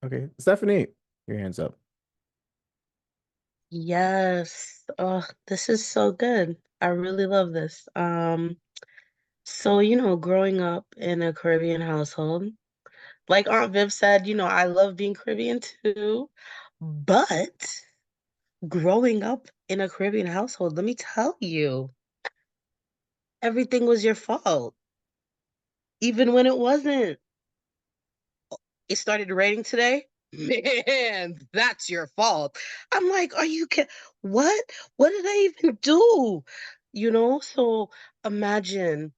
Okay, Stephanie, your hands up. Yes. Oh, this is so good. I really love this. So, growing up in a Caribbean household, like Aunt Viv said, I love being Caribbean too. But growing up in a Caribbean household, let me tell you, everything was your fault, even when it wasn't. It started raining today. Man, that's your fault. I'm like, are you kidding? What? What did I even do? So imagine,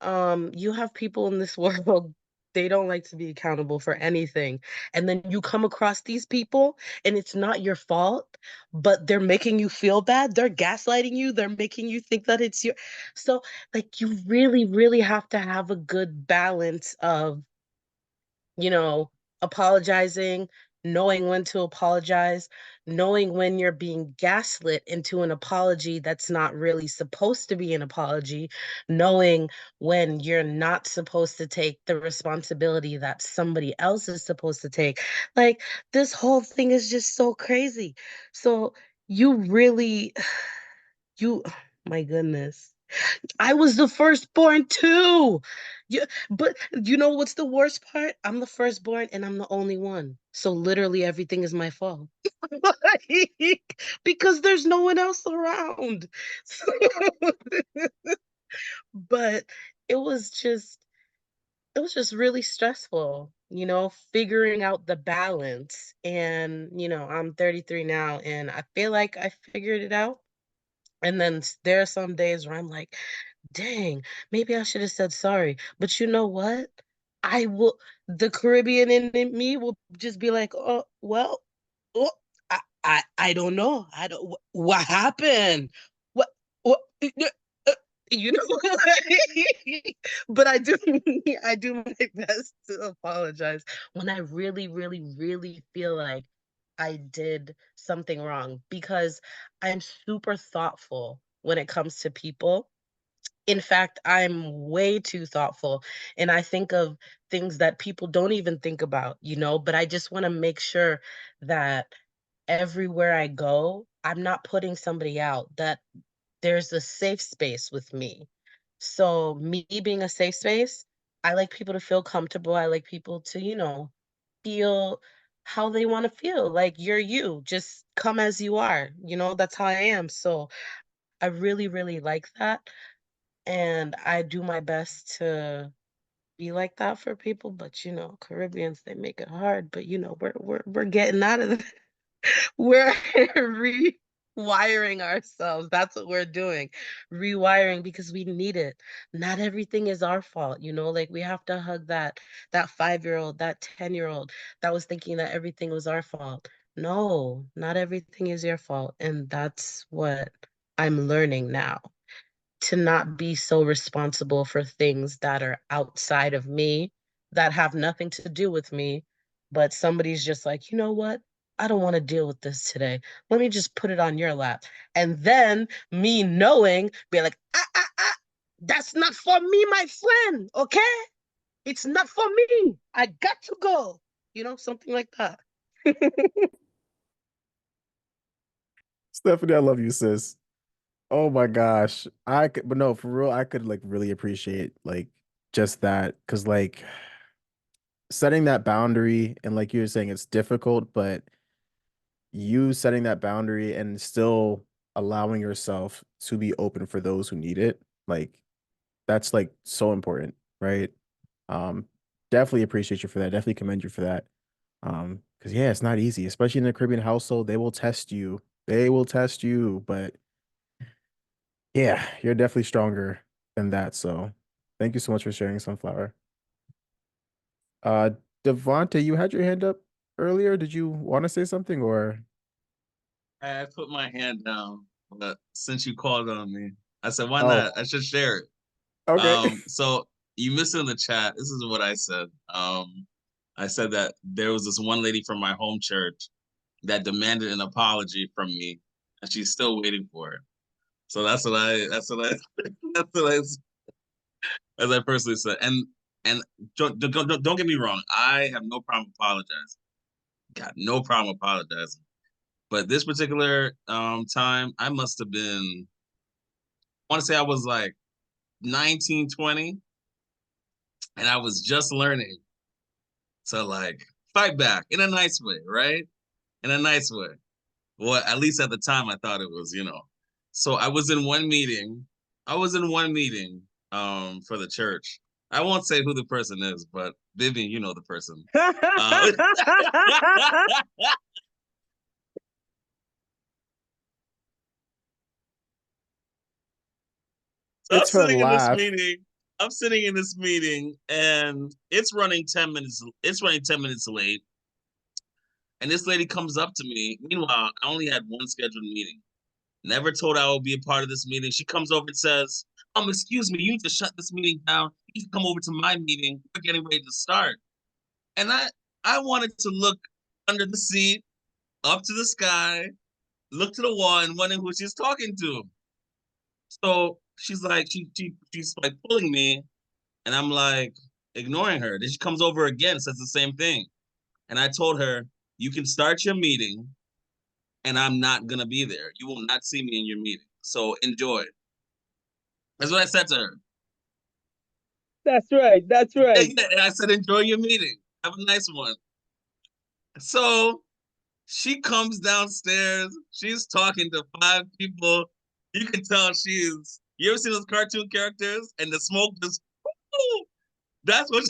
you have people in this world, they don't like to be accountable for anything. And then you come across these people and it's not your fault, but they're making you feel bad. They're gaslighting you. They're making you think that it's your. So, like, you really, really have to have a good balance of you know, apologizing, knowing when to apologize, knowing when you're being gaslit into an apology that's not really supposed to be an apology, knowing when you're not supposed to take the responsibility that somebody else is supposed to take. Like, this whole thing is just so crazy. So, you really, you, my goodness. I was the firstborn too. Yeah, but you know what's the worst part? I'm the firstborn and I'm the only one. So literally everything is my fault. Because there's no one else around. So, but it was just it was just really stressful, figuring out the balance. And, I'm 33 now and I feel like I figured it out. And then there are some days where I'm like, dang, maybe I should have said sorry. But you know what? The Caribbean in me will just be like, oh, well, oh, I don't know. I don't, what happened? What, what, you know. But I do my best to apologize when I really, really, really feel like I did something wrong, because I'm super thoughtful when it comes to people. In fact, I'm way too thoughtful, and I think of things that people don't even think about, but I just want to make sure that everywhere I go, I'm not putting somebody out, that there's a safe space with me. So, me being a safe space, I like people to feel comfortable. I like people to, feel how they want to feel. Like, you're you, just come as you are. That's how I am. So, I really, really like that. And I do my best to be like that for people. But, Caribbeans, they make it hard. But, we're getting out of we're rewiring ourselves. That's what we're doing. Rewiring, because we need it. Not everything is our fault, like we have to hug that 5-year-old, that 10-year-old that was thinking that everything was our fault. No, not everything is your fault. And that's what I'm learning now, to not be so responsible for things that are outside of me, that have nothing to do with me, but somebody's just like, you know what? I don't want to deal with this today. Let me just put it on your lap. And then me knowing, be like, that's not for me, my friend. Okay? It's not for me. I got to go. Something like that. Stephanie, I love you, sis. Oh my gosh. But no, for real, I could like really appreciate like just that. Cause like setting that boundary and like you were saying, it's difficult, but you setting that boundary and still allowing yourself to be open for those who need it, like that's like so important, right? Um, Definitely appreciate you for that. Definitely commend you for that. Because yeah, it's not easy, especially in a Caribbean household. They will test you. They will test you, but yeah, you're definitely stronger than that. So thank you so much for sharing, Sunflower. Uh, Devonte, you had your hand up earlier. Did you want to say something or? I put my hand down, but since you called on me, I said, why Oh, not? I should share it. okay. So you missed in the chat. This is what I said. I said that there was this one lady from my home church that demanded an apology from me, and she's still waiting for it. So that's what I, as I personally said. And don't get me wrong. I have no problem apologizing. Got no problem apologizing. But this particular time, I must have been, I want to say I was like 19, 20, and I was just learning to like fight back in a nice way, right? In a nice way. Well, at least at the time I thought it was. So I was in one meeting. I was in one meeting for the church. I won't say who the person is, but Vivian, you know the person. Uh, so I'm It's her sitting in this laugh. meeting. I'm sitting in this meeting and it's running 10 minutes. It's running 10 minutes late. And this lady comes up to me. Meanwhile, I only had one scheduled meeting. Never told I would be a part of this meeting. She comes over and says, excuse me, you need to shut this meeting down. You need to come over to my meeting. We're getting ready to start. And I wanted to look under the seat, up to the sky, look to the wall, and wondering who she's talking to. So she's like, she's like pulling me, and I'm like ignoring her. Then she comes over again, says the same thing. And I told her, you can start your meeting, and I'm not gonna be there. You will not see me in your meeting. So enjoy. That's what I said to her. That's right. That's right. And I said, enjoy your meeting. Have a nice one. So she comes downstairs. She's talking to 5 people. You can tell she's. You ever seen those cartoon characters and the smoke just. Whoo! That's what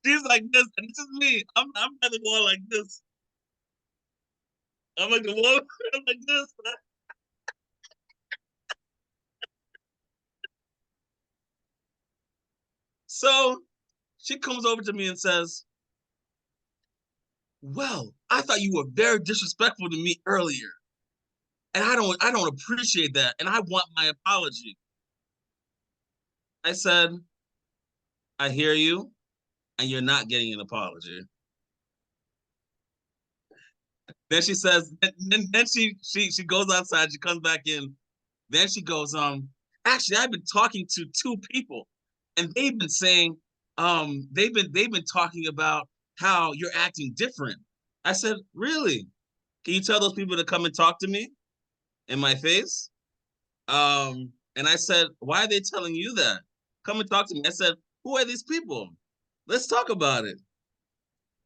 she's like this, and this is me. I'm by the wall like this. I'm like the wall. I'm like this. So she comes over to me and says, well, I thought you were very disrespectful to me earlier. And I don't appreciate that. And I want my apology. I said, I hear you, and you're not getting an apology. Then she says, then she goes outside, she comes back in. Then she goes, actually, I've been talking to two people, and they've been saying, they've been talking about how you're acting different. I said, really? Can you tell those people to come and talk to me in my face? And I said, why are they telling you that? Come and talk to me. I said, who are these people? Let's talk about it.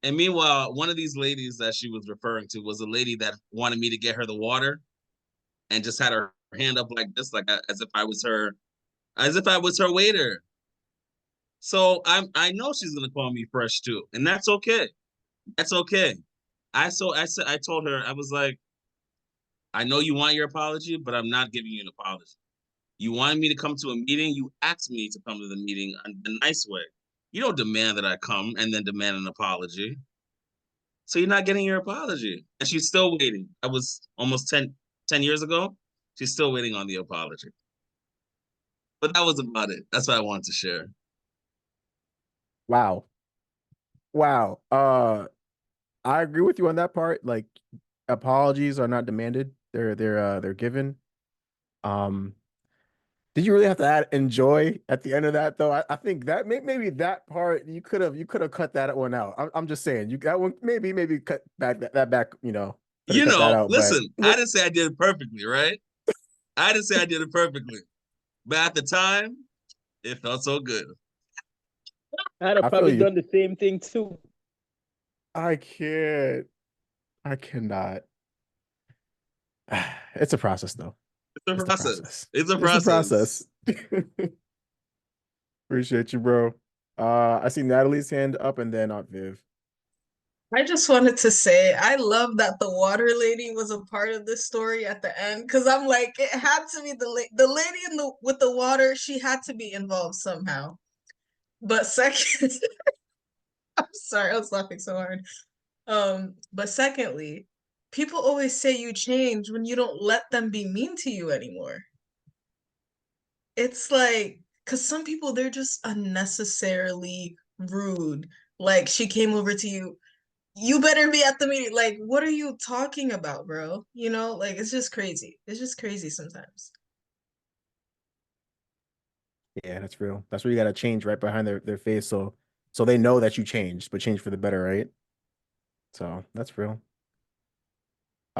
And meanwhile, one of these ladies that she was referring to was a lady that wanted me to get her the water and just had her hand up like this, like as if I was her waiter. So I know she's gonna call me fresh too, and that's okay. That's okay. I told her, I was like, I know you want your apology, but I'm not giving you an apology. You wanted me to come to a meeting. You asked me to come to the meeting in a nice way. You don't demand that I come and then demand an apology. So you're not getting your apology. And she's still waiting. That was almost 10 years ago. She's still waiting on the apology. But that was about it. That's what I wanted to share. Wow. Wow. I agree with you on that part. Like, apologies are not demanded. They're given. Um, did you really have to add enjoy at the end of that though? I think that maybe that part you could have cut that one out. I'm just saying you that one maybe cut that back, could have You cut that know, out. But listen, I didn't say I did it perfectly, right? I didn't say I did it perfectly. But at the time, it felt so good. I'd have I feel probably you. done the same thing too. I can't. I cannot. It's a process though. It's a It's the process. process. It's a It's the process. process. Appreciate you, bro. I see Natalie's hand up and then Aunt Viv. I just wanted to say I love that the water lady was a part of this story at the end because I'm like it had to be the lady in the with the water. She had to be involved somehow. But second, I'm sorry, I was laughing so hard. But secondly, people always say you change when you don't let them be mean to you anymore. It's like, because some people, they're just unnecessarily rude. Like, she came over to you, you better be at the meeting. Like, what are you talking about, bro? You know, like, it's just crazy. It's just crazy sometimes. Yeah, that's real. That's where you gotta change right behind their face so they know that you changed, but change for the better, right? So that's real.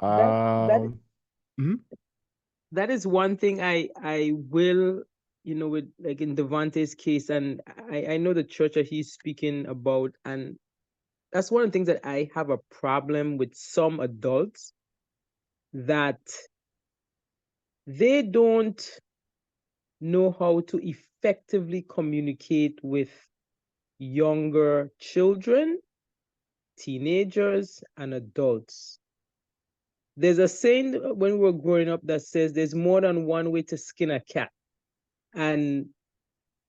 That that Mhm. that is one thing I will, with like in Devonte's case, and I know the church that he's speaking about, and that's one of the things that I have a problem with some adults that they don't know how to effectively communicate with younger children, teenagers, and adults. There's a saying when we were growing up that says there's more than one way to skin a cat. And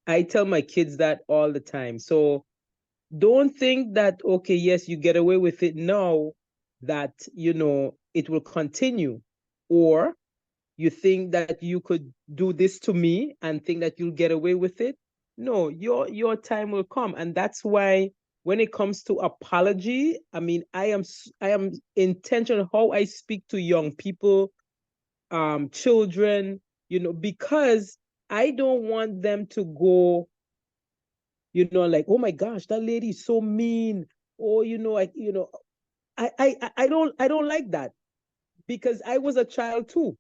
I tell my kids that all the time. So don't think that, okay, yes, you get away with it now, that, it will continue. Or you think that you could do this to me and think that you'll get away with it. No, your time will come. And that's why when it comes to apology, I mean, I am intentional how I speak to young people, children, because I don't want them to go, like, oh my gosh, that lady is so mean. Or, I don't like that because I was a child too,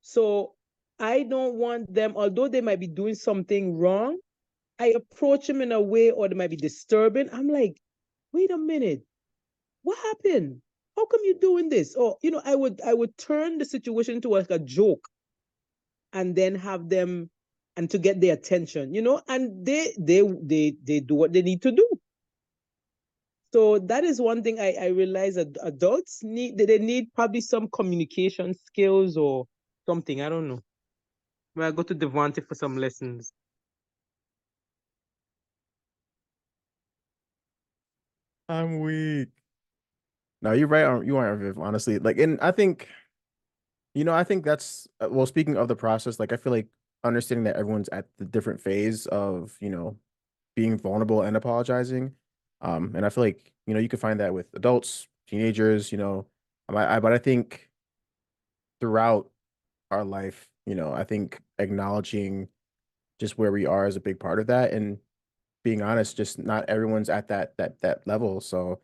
So I don't want them, although they might be doing something wrong, I approach them in a way, or they might be disturbing. I'm like, wait a minute, what happened? How come you're doing this? Or, I would turn the situation to like a joke and then have them, and to get their attention, and they do what they need to do. So that is one thing I realize that adults they need probably some communication skills or something. I don't know. Well, I go to Devonte for some lessons. I'm weak. No, you're right. You are, Viv, honestly. Like, and I think, I think that's well, speaking of the process, like I feel like understanding that everyone's at the different phase of, being vulnerable and apologizing. And I feel like, you can find that with adults, teenagers, but I think throughout our life, I think acknowledging just where we are is a big part of that. And being honest, just not everyone's at that level. So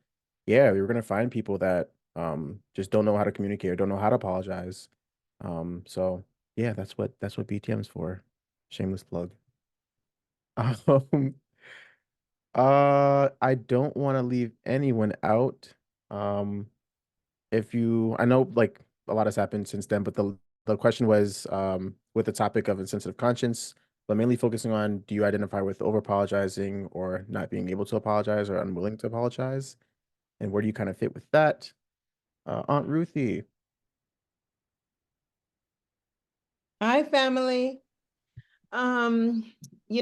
yeah, we were gonna find people that just don't know how to communicate or don't know how to apologize. So yeah, that's what BTM's for. Shameless plug. Um, I don't want to leave anyone out. Um, I know like a lot has happened since then, but the question was with the topic of insensitive conscience, but mainly focusing on, do you identify with over apologizing or not being able to apologize or unwilling to apologize? And where do you kind of fit with that? Aunt Ruthie. Hi, family. Um,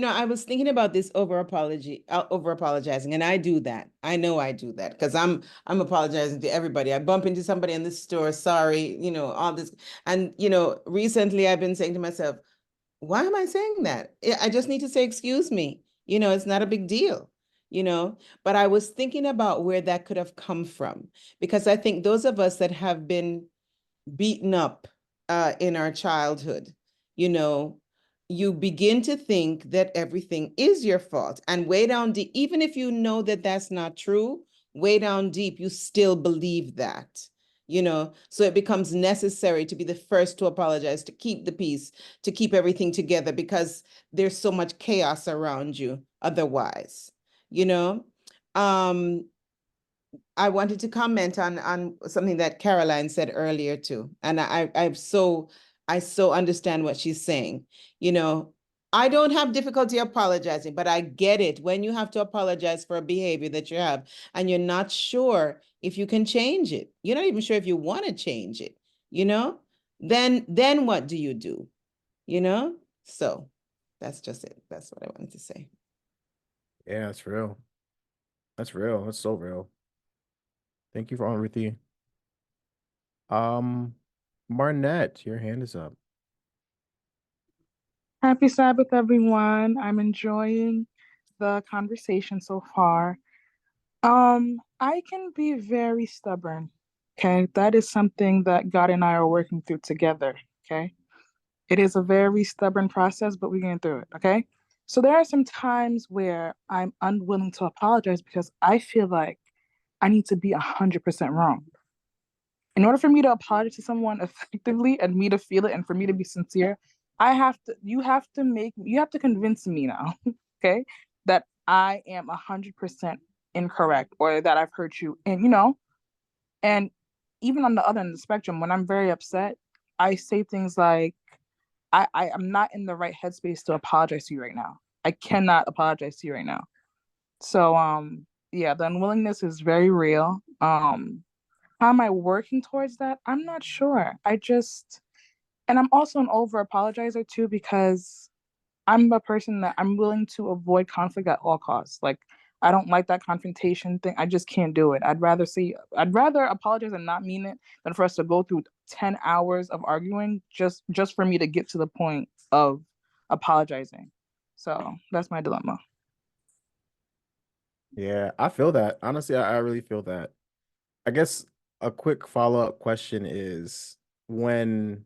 I was thinking about this over apologizing, and I do that. I know I do that because I'm apologizing to everybody. I bump into somebody in the store, sorry, all this. And recently I've been saying to myself, why am I saying that? I just need to say, excuse me. It's not a big deal, you know. But I was thinking about where that could have come from, because I think those of us that have been beaten up in our childhood, you know, you begin to think that everything is your fault. And way down deep, even if you know that that's not true, way down deep, you still believe that, So it becomes necessary to be the first to apologize, to keep the peace, to keep everything together, because there's so much chaos around you otherwise, you know? Um, I wanted to comment on something that Caroline said earlier too, and I so understand what she's saying. I don't have difficulty apologizing, but I get it when you have to apologize for a behavior that you have, and you're not sure if you can change it. You're not even sure if you want to change it. You know, then what do you do? So that's just it. That's what I wanted to say. Yeah, that's real. That's real. That's so real. Thank you for Aunt Ruthie. Um, Marnette, your hand is up. Happy Sabbath, everyone. I'm enjoying the conversation so far. I can be very stubborn. Okay, that is something that God and I are working through together. Okay, it is a very stubborn process, but we're getting through it. Okay, so there are some times where I'm unwilling to apologize because I feel like I need to be 100% wrong. In order for me to apologize to someone effectively and me to feel it and for me to be sincere, you have to convince me now, okay, that I am 100% incorrect or that I've hurt you. And even on the other end of the spectrum, when I'm very upset, I say things like, I am not in the right headspace to apologize to you right now. I cannot apologize to you right now. So yeah, the unwillingness is very real. How am I working towards that? I'm not sure. And I'm also an over apologizer too, because I'm a person that I'm willing to avoid conflict at all costs. Like, I don't like that confrontation thing. I just can't do it. I'd rather apologize and not mean it than for us to go through 10 hours of arguing just for me to get to the point of apologizing. So that's my dilemma. Yeah, I feel that. Honestly, I really feel that. I guess a quick follow-up question is when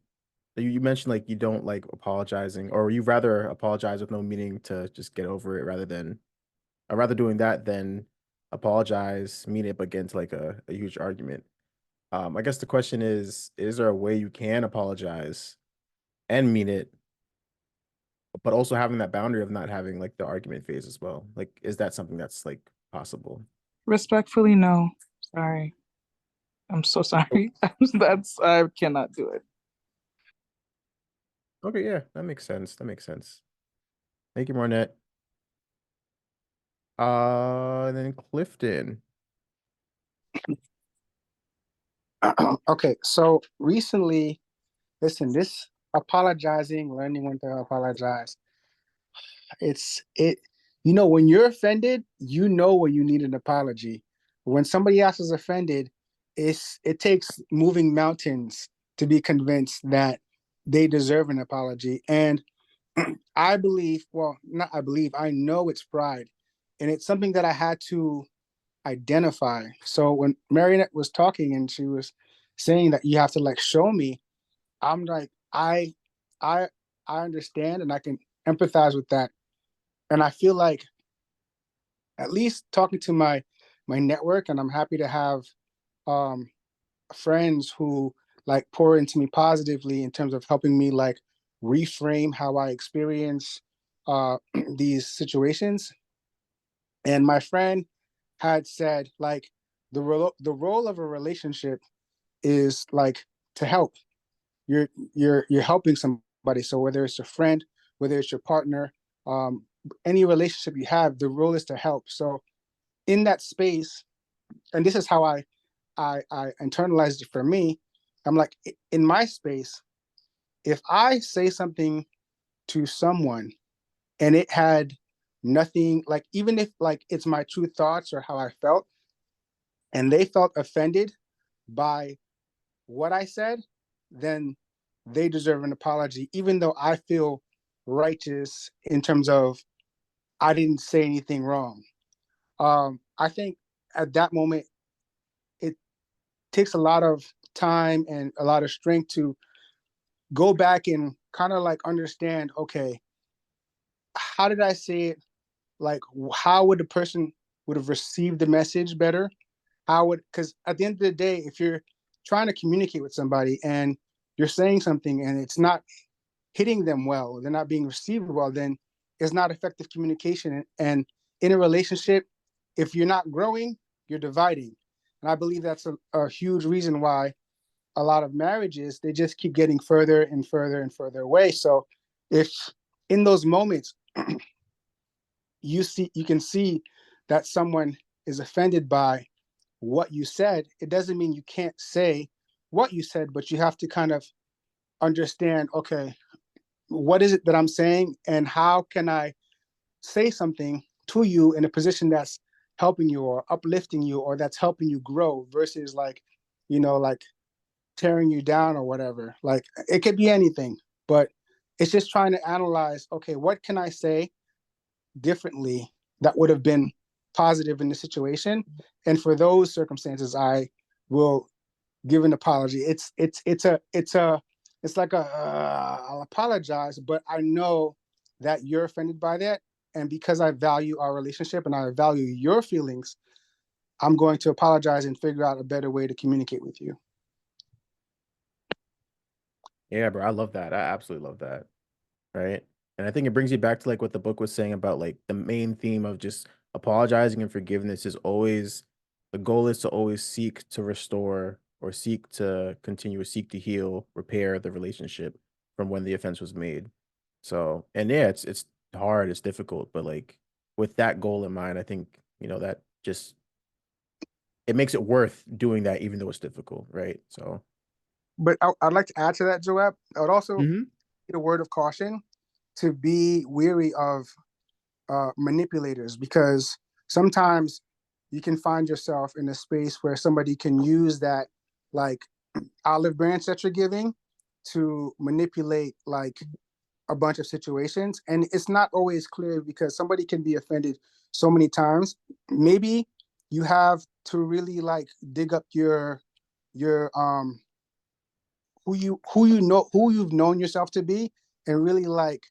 you mentioned like you don't like apologizing, or you rather apologize with no meaning to just get over it rather doing that than apologize, mean it, but get into like a huge argument. I guess the question is there a way you can apologize and mean it, but also having that boundary of not having like the argument phase as well? Like, is that something that's like possible? Respectfully, no. Sorry. I'm so sorry. I cannot do it. Okay, yeah, that makes sense. That makes sense. Thank you, Marnette. And then Clifton. Okay, so recently, listen, this apologizing, learning when to apologize, when you're offended, you know when you need an apology. When somebody else is offended, it takes moving mountains to be convinced that they deserve an apology. And I believe, well, not I believe, I know it's pride. And it's something that I had to identify. So when Marionette was talking and she was saying that you have to like show me, I'm like, I I understand and I can empathize with that. And I feel like at least talking to my network, and I'm happy to have um friends who like pour into me positively in terms of helping me like reframe how I experience these situations. And my friend had said like the role of a relationship is like to help. You're helping somebody. So whether it's a friend, whether it's your partner, um, any relationship you have, the role is to help. So in that space, and this is how I internalized it for me. I'm like, in my space, if I say something to someone and it had nothing, like even if like it's my true thoughts or how I felt, and they felt offended by what I said, then they deserve an apology, even though I feel righteous in terms of I didn't say anything wrong. I think at that moment, it takes a lot of time and a lot of strength to go back and kind of like understand, okay, how did I say it? Like, how would the person would have received the message better? How would, because at the end of the day, if you're trying to communicate with somebody and you're saying something and it's not hitting them well, they're not being received well, then it's not effective communication. And in a relationship, if you're not growing, you're dividing. And I believe that's a huge reason why a lot of marriages, they just keep getting further and further and further away. So if in those moments you can see that someone is offended by what you said, it doesn't mean you can't say what you said, but you have to kind of understand, okay, what is it that I'm saying and how can I say something to you in a position that's helping you or uplifting you or that's helping you grow versus like, like tearing you down or whatever. Like it could be anything, but it's just trying to analyze, okay, what can I say differently that would have been positive in the situation? And for those circumstances, I will give an apology. It's like I'll apologize, but I know that you're offended by that. And because I value our relationship and I value your feelings, I'm going to apologize and figure out a better way to communicate with you. Yeah, bro, I love that. I absolutely love that. Right. And I think it brings you back to like what the book was saying about like the main theme of just apologizing and forgiveness is always the goal is to always seek to restore or seek to continue or seek to heal, repair the relationship from when the offense was made. So, and yeah, it's hard, it's difficult, but like with that goal in mind, I think, that just it makes it worth doing that even though it's difficult, right? So, But I'd like to add to that, Joab. I would also mhm. need a word of caution to be weary of manipulators because sometimes you can find yourself in a space where somebody can use that like olive branch that you're giving to manipulate like a bunch of situations, and it's not always clear because somebody can be offended so many times. Maybe you have to really like dig up your who you've known yourself to be and really like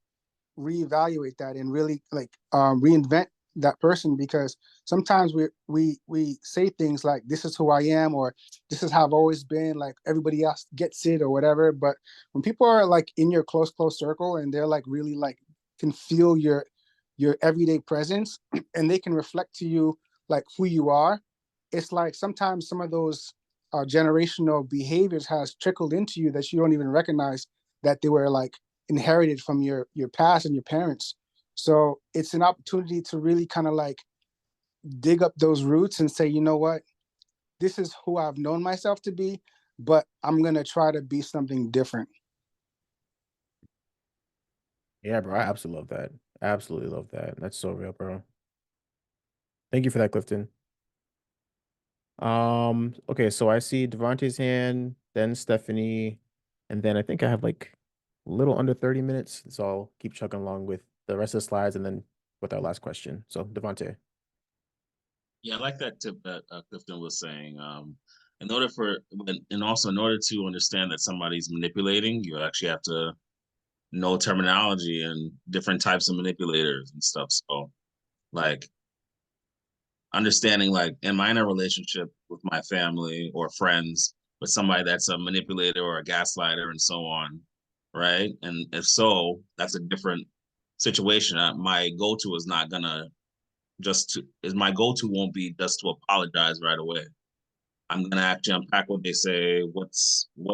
reevaluate that and really like reinvent that person, because sometimes we say things like this is who I am or this is how I've always been, like everybody else gets it or whatever. But when people are like in your close circle and they're like really like can feel your everyday presence and they can reflect to you like who you are, it's like sometimes some of those generational behaviors has trickled into you that you don't even recognize that they were like inherited from your past and your parents. So it's an opportunity to really kind of like dig up those roots and say, you know what, this is who I've known myself to be, but I'm gonna try to be something different. Yeah, bro, I absolutely love that. Absolutely love that. That's so real, bro. Thank you for that, Clifton. Okay, so I see Devonte's hand, then Stephanie, and then I think I have like a little under 30 minutes. So I'll keep chugging along with the rest of the slides and then with our last question. So Devonte. Yeah, I like that tip that Clifton was saying. In order for, and also in order to understand that somebody's manipulating, you actually have to know terminology and different types of manipulators and stuff. So, like, understanding, like, am I in a relationship with my family or friends with somebody that's a manipulator or a gaslighter and so on, right? And if so, that's a different situation. My go-to is not gonna just to is my go-to won't be just to apologize right away. I'm gonna actually unpack what they say, what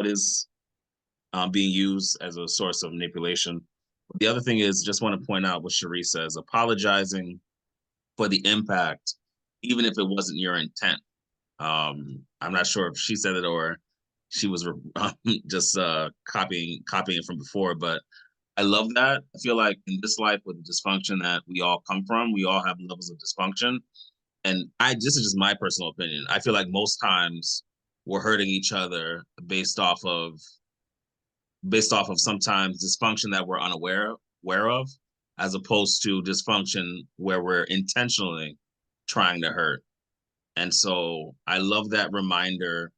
is being used as a source of manipulation. The other thing is just want to point out what Cherie says, apologizing for the impact, even if it wasn't your intent. I'm not sure if she said it or she was just copying it from before, but I love that. I feel like in this life with the dysfunction that we all come from, we all have levels of dysfunction. And this is just my personal opinion. I feel like most times we're hurting each other based off of sometimes dysfunction that we're aware of, as opposed to dysfunction where we're intentionally trying to hurt. And so I love that reminder,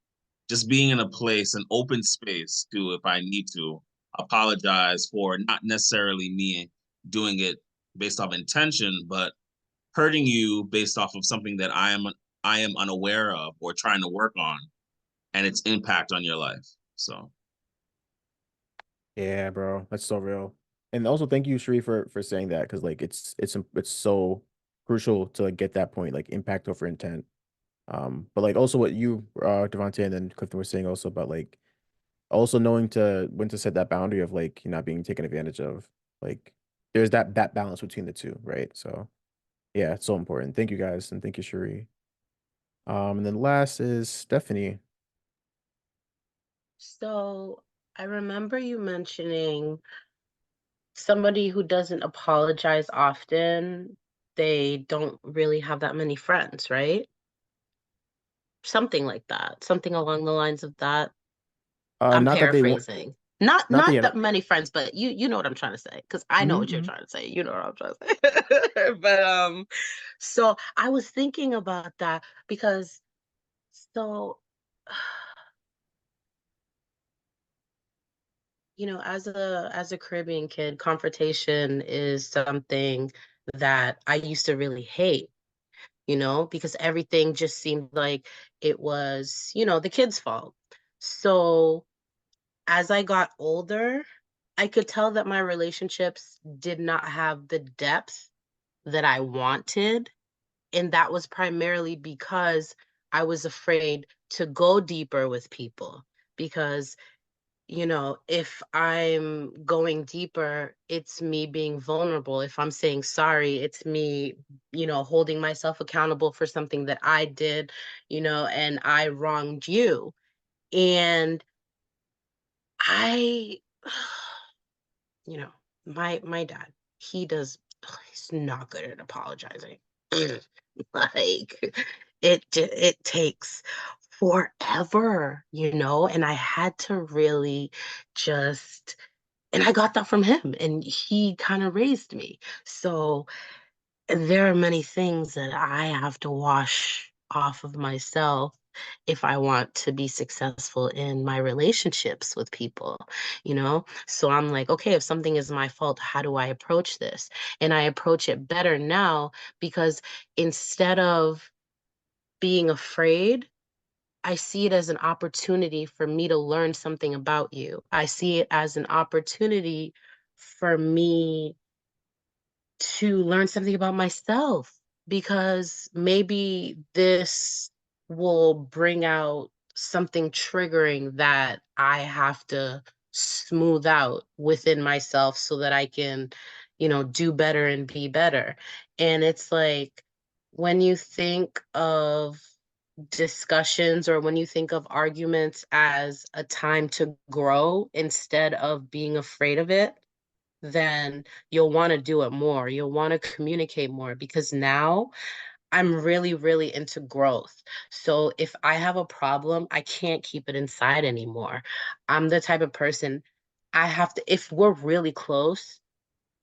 just being in a place, an open space to, if I need to, apologize for not necessarily me doing it based off intention, but hurting you based off of something that I am unaware of or trying to work on and its impact on your life. So Yeah, bro, that's so real. And also thank you, Sheree, for saying that because like it's so crucial to like get that point, like impact over intent. But like also what you Devontae and then Clifton were saying also about like also knowing to when to set that boundary of like you're not being taken advantage of. Like there's that balance between the two, right? So yeah, it's so important. Thank you guys and thank you, Sheree. And then last is Stephanie. So I remember you mentioning somebody who doesn't apologize often, they don't really have that many friends, right? Something like that, something along the lines of that. I'm Not that they want, paraphrasing. Not not that not yeah, that many friends, but you know what I'm trying to say, because I know what you're mm-hmm. trying to say. You know what I'm trying to say. But so I was thinking about that because so as a Caribbean kid, confrontation is something that I used to really hate, because everything just seemed like it was, the kid's fault. So as I got older, I could tell that my relationships did not have the depth that I wanted. And that was primarily because I was afraid to go deeper with people. Because, if I'm going deeper, it's me being vulnerable. If I'm saying sorry, it's me, holding myself accountable for something that I did, and I wronged you. And I you know, my dad, he's not good at apologizing. Like it takes forever, and I had to really just and I got that from him and he kind of raised me. So there are many things that I have to wash off of myself if I want to be successful in my relationships with people, So I'm like, okay, if something is my fault, how do I approach this? And I approach it better now because instead of being afraid, I see it as an opportunity for me to learn something about you. I see it as an opportunity for me to learn something about myself because maybe this will bring out something triggering that I have to smooth out within myself so that I can, do better and be better. And it's like when you think of discussions or when you think of arguments as a time to grow instead of being afraid of it, then you'll want to do it more. You'll want to communicate more because now I'm really, really into growth. So if I have a problem, I can't keep it inside anymore. I'm the type of person I have to, if we're really close,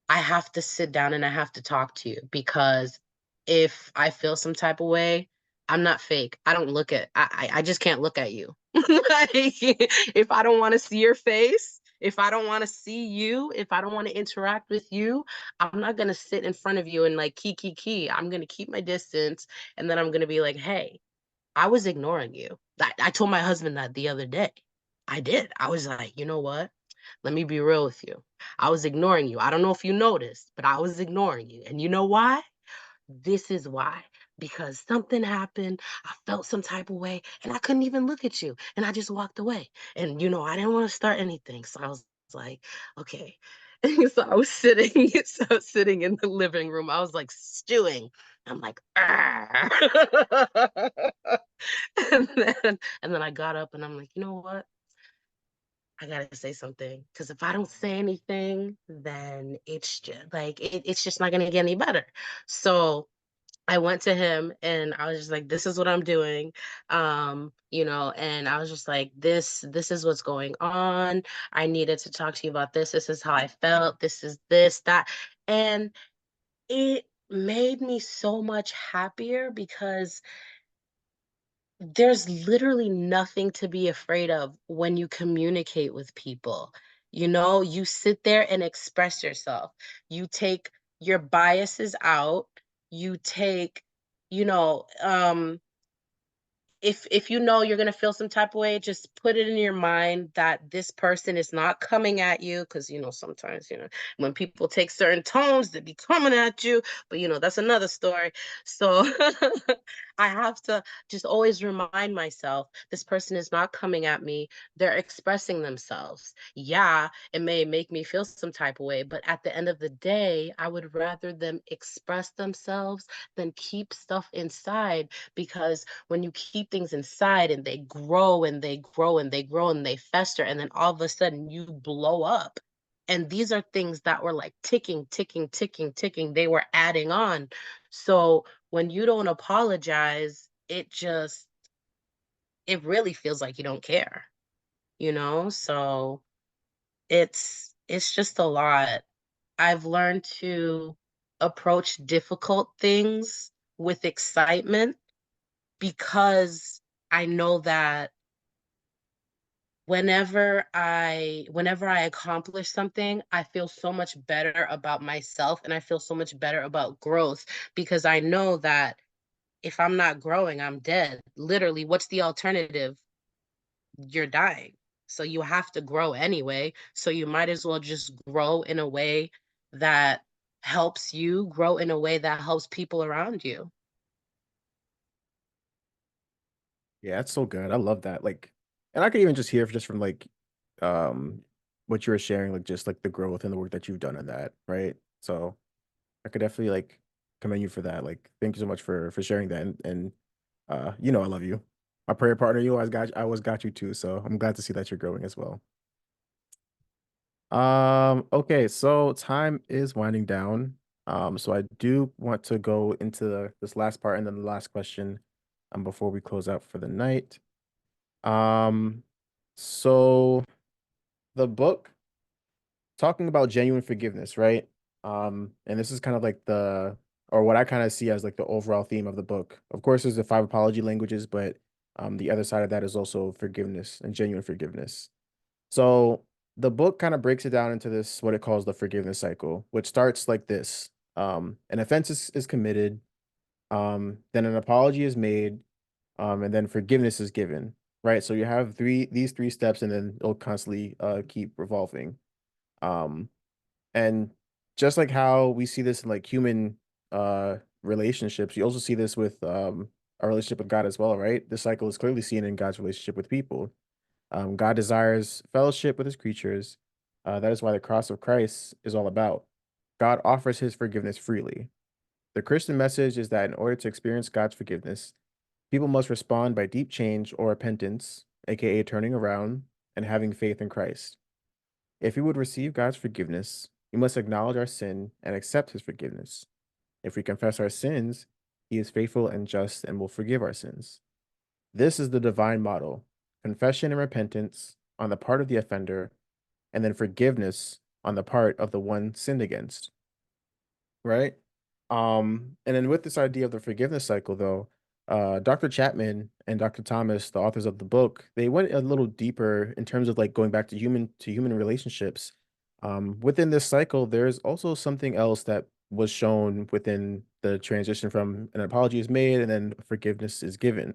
I have to sit down and I have to talk to you because if I feel some type of way, I'm not fake. I don't look at I just can't look at you. Like, if I don't want to see your face, if I don't want to see you, if I don't want to interact with you, I'm not gonna sit in front of you and like key. I'm gonna keep my distance and then I'm gonna be like, hey, I was ignoring you. I told my husband that the other day. I did. I was like, you know what? Let me be real with you. I was ignoring you. I don't know if you noticed, but I was ignoring you. And you know why? This is why. Because something happened, I felt some type of way, and I couldn't even look at you. And I just walked away. And, I didn't want to start anything. So I was like, okay. So I was sitting, so I was sitting in the living room. I was like stewing. I'm like, and then I got up and I'm like, you know what? I gotta say something because if I don't say anything, then it's just like it's just not gonna get any better. So I went to him and I was just like, this is what I'm doing. And I was just like, this is what's going on. I needed to talk to you about this. This is how I felt. This is this, that. And it made me so much happier because there's literally nothing to be afraid of when you communicate with people. You sit there and express yourself. You take your biases out. You take, you know, if you know you're gonna feel some type of way, just put it in your mind that this person is not coming at you because sometimes when people take certain tones, they be coming at you, but that's another story. So I have to just always remind myself this person is not coming at me. They're expressing themselves. Yeah, it may make me feel some type of way, but at the end of the day, I would rather them express themselves than keep stuff inside because when you keep things inside and they grow and they grow and they grow and they fester, and then all of a sudden you blow up. And these are things that were like ticking, ticking, ticking, ticking. They were adding on. So when you don't apologize, it really feels like you don't care. So it's just a lot. I've learned to approach difficult things with excitement because I know that whenever I accomplish something, I feel so much better about myself and I feel so much better about growth because I know that if I'm not growing, I'm dead. Literally, what's the alternative? You're dying. So you have to grow anyway. So you might as well just grow in a way that helps you, grow in a way that helps people around you. Yeah, that's so good. I love that. Like, and I could even just hear just from like um what you were sharing, like just like the growth and the work that you've done in that, right? So I could definitely like commend you for that. Like, thank you so much for sharing that. And I love you. My prayer partner, I always got you too. So I'm glad to see that you're growing as well. Okay, so time is winding down. So I do want to go into this last part and then the last question before we close out for the night. Um, so the book talking about genuine forgiveness, right? And this is kind of like or what I kind of see as like the overall theme of the book. Of course, there's the five apology languages, but the other side of that is also forgiveness and genuine forgiveness. So the book kind of breaks it down into this, what it calls the forgiveness cycle, which starts like this. An offense is committed, then an apology is made, and then forgiveness is given, right? So you have these three steps, and then it'll constantly keep revolving. Um, and just like how we see this in like human relationships, you also see this with our relationship with God as well, right? This cycle is clearly seen in God's relationship with people. God desires fellowship with his creatures. That is why the cross of Christ is all about. God offers his forgiveness freely. The Christian message is that in order to experience God's forgiveness, people must respond by deep change or repentance, aka turning around and having faith in Christ. If we would receive God's forgiveness, we must acknowledge our sin and accept his forgiveness. If we confess our sins, He is faithful and just and will forgive our sins. This is the divine model: confession and repentance on the part of the offender, and then forgiveness on the part of the one sinned against, right? And then with this idea of the forgiveness cycle, though, Dr. Chapman and Dr. Thomas, the authors of the book, they went a little deeper in terms of like going back to human relationships. Within this cycle, there's also something else that was shown within the transition from an apology is made and then forgiveness is given.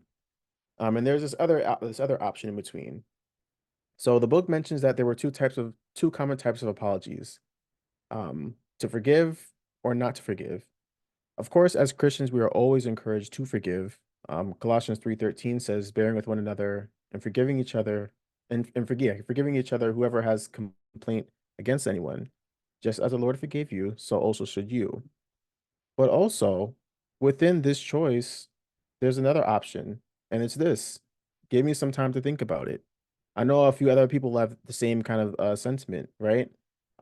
And there's this other option in between. So the book mentions that there were two common types of apologies: to forgive or not to forgive. Of course, as Christians, we are always encouraged to forgive. Colossians 3:13 says, bearing with one another and forgiving each other, forgiving each other whoever has complaint against anyone. Just as the Lord forgave you, so also should you. But also, within this choice, there's another option, and it's this: give me some time to think about it. I know a few other people have the same kind of sentiment, right?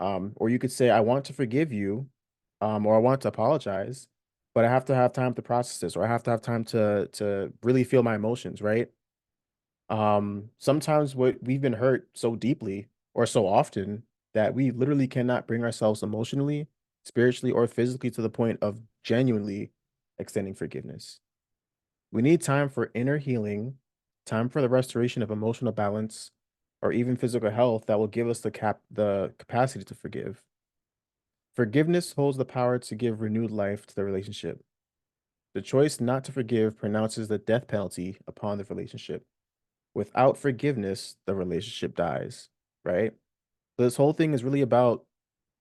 Or you could say, I want to forgive you, or I want to apologize, but I have to have time to process this, or I have to have time to really feel my emotions, right? Sometimes we've been hurt so deeply or so often that we literally cannot bring ourselves emotionally, spiritually, or physically to the point of genuinely extending forgiveness. We need time for inner healing, time for the restoration of emotional balance, or even physical health that will give us the capacity to forgive. Forgiveness holds the power to give renewed life to the relationship. The choice not to forgive pronounces the death penalty upon the relationship. Without forgiveness, the relationship dies, right? This whole thing is really about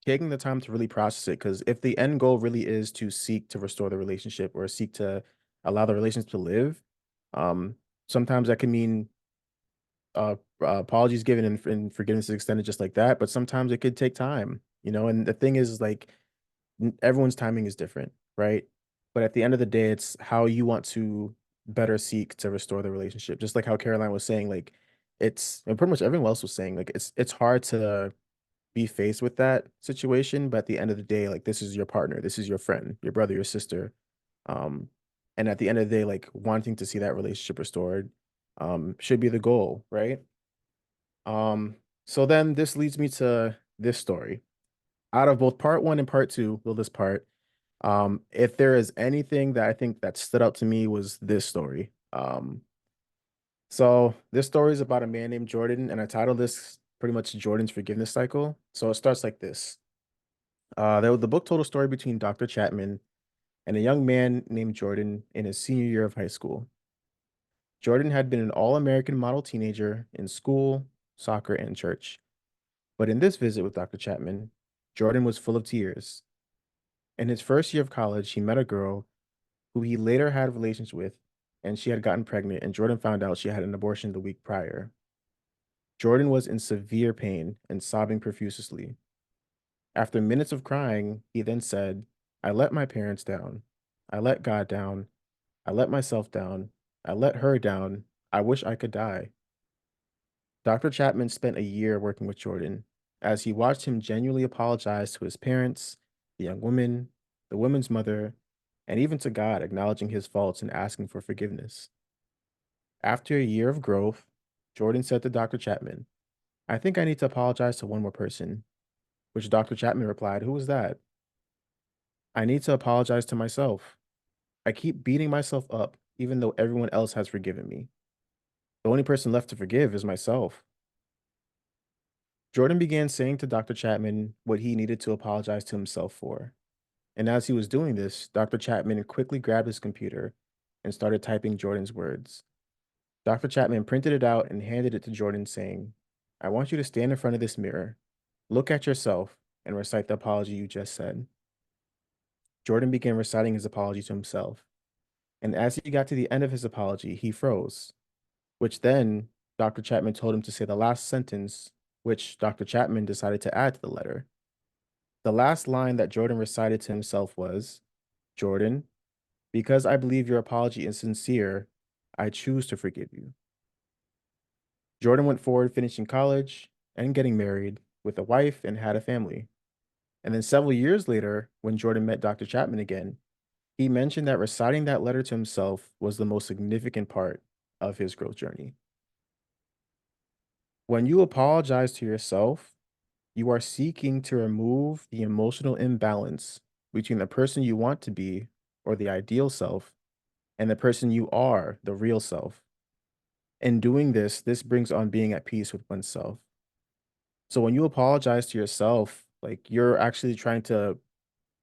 taking the time to really process it. Because if the end goal really is to seek to restore the relationship or seek to allow the relationship to live, um, sometimes that can mean apologies given and forgiveness is extended just like that. But sometimes it could take time, you know. And the thing is, like, everyone's timing is different, right? But at the end of the day, it's how you want to better seek to restore the relationship. Just like how Caroline was saying, like, it's, and pretty much everyone else was saying, like, it's hard to be faced with that situation, but at the end of the day, like, this is your partner, this is your friend, your brother, your sister. Um, and at the end of the day, like, wanting to see that relationship restored should be the goal, right? So then this leads me to this story. Out of both part one and part two, well, this part, if there is anything that I think that stood out to me was this story. So this story is about a man named Jordan, and I titled this pretty much Jordan's forgiveness cycle. So it starts like this. The book told a story between Dr. Chapman and a young man named Jordan in his senior year of high school. Jordan had been an all-American model teenager in school, soccer, and church. But in this visit with Dr. Chapman, Jordan was full of tears. In his first year of college, he met a girl who he later had relations with, and she had gotten pregnant, and Jordan found out she had an abortion the week prior. Jordan was in severe pain and sobbing profusely. After minutes of crying, he then said, I let my parents down. I let God down. I let myself down. I let her down. I wish I could die. Dr. Chapman spent a year working with Jordan as he watched him genuinely apologize to his parents, the young woman, the woman's mother, and even to God, acknowledging his faults and asking for forgiveness. After a year of growth, Jordan said to Dr. Chapman, I think I need to apologize to one more person, which Dr. Chapman replied, Who was that? I need to apologize to myself. I keep beating myself up, even though everyone else has forgiven me. The only person left to forgive is myself. Jordan began saying to Dr. Chapman what he needed to apologize to himself for. And as he was doing this, Dr. Chapman quickly grabbed his computer and started typing Jordan's words. Dr. Chapman printed it out and handed it to Jordan, saying, I want you to stand in front of this mirror, look at yourself, and recite the apology you just said. Jordan began reciting his apology to himself. And as he got to the end of his apology, he froze, which then Dr. Chapman told him to say the last sentence, which Dr. Chapman decided to add to the letter. The last line that Jordan recited to himself was, Jordan, because I believe your apology is sincere, I choose to forgive you. Jordan went forward, finishing college and getting married with a wife and had a family. And then several years later, when Jordan met Dr. Chapman again, he mentioned that reciting that letter to himself was the most significant part of his growth journey. When you apologize to yourself, you are seeking to remove the emotional imbalance between the person you want to be, or the ideal self, and the person you are, the real self. In doing this, this brings on being at peace with oneself. So when you apologize to yourself, like you're actually trying to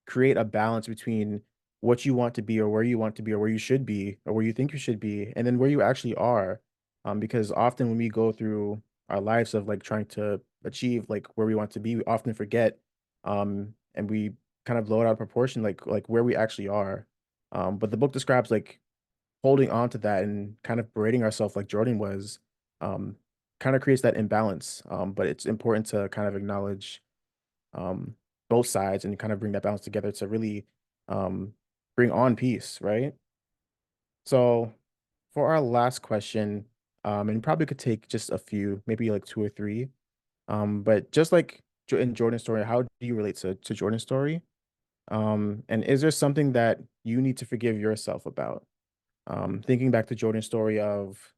create a balance between what you want to be, or where you want to be, or where you should be, or where you think you should be, and then where you actually are. Because often when we go through our lives of like trying to achieve like where we want to be, we often forget, and we kind of blow it out of proportion, like where we actually are. But the book describes like holding on to that and kind of berating ourselves like Jordan was, um, kind of creates that imbalance. But it's important to kind of acknowledge um, both sides and kind of bring that balance together to really um, bring on peace, right? So for our last question, and probably could take just a few, maybe like two or three, but just like in Jordan's story, how do you relate to Jordan's story? And is there something that you need to forgive yourself about? Thinking back to Jordan's story of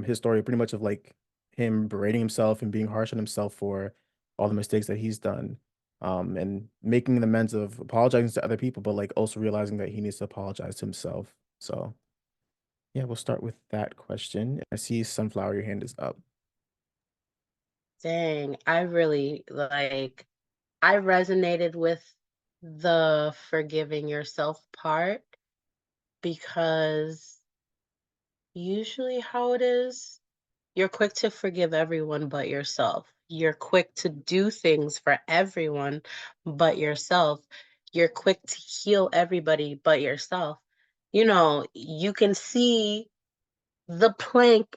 his story pretty much of like him berating himself and being harsh on himself for all the mistakes that he's done. And making the amends of apologizing to other people, but like also realizing that he needs to apologize to himself. So yeah, we'll start with that question. I see Sunflower, your hand is up. Dang, I really like, I resonated with the forgiving yourself part because usually how it is, you're quick to forgive everyone but yourself. You're quick to do things for everyone but yourself. You're quick to heal everybody but yourself. You know, you can see the plank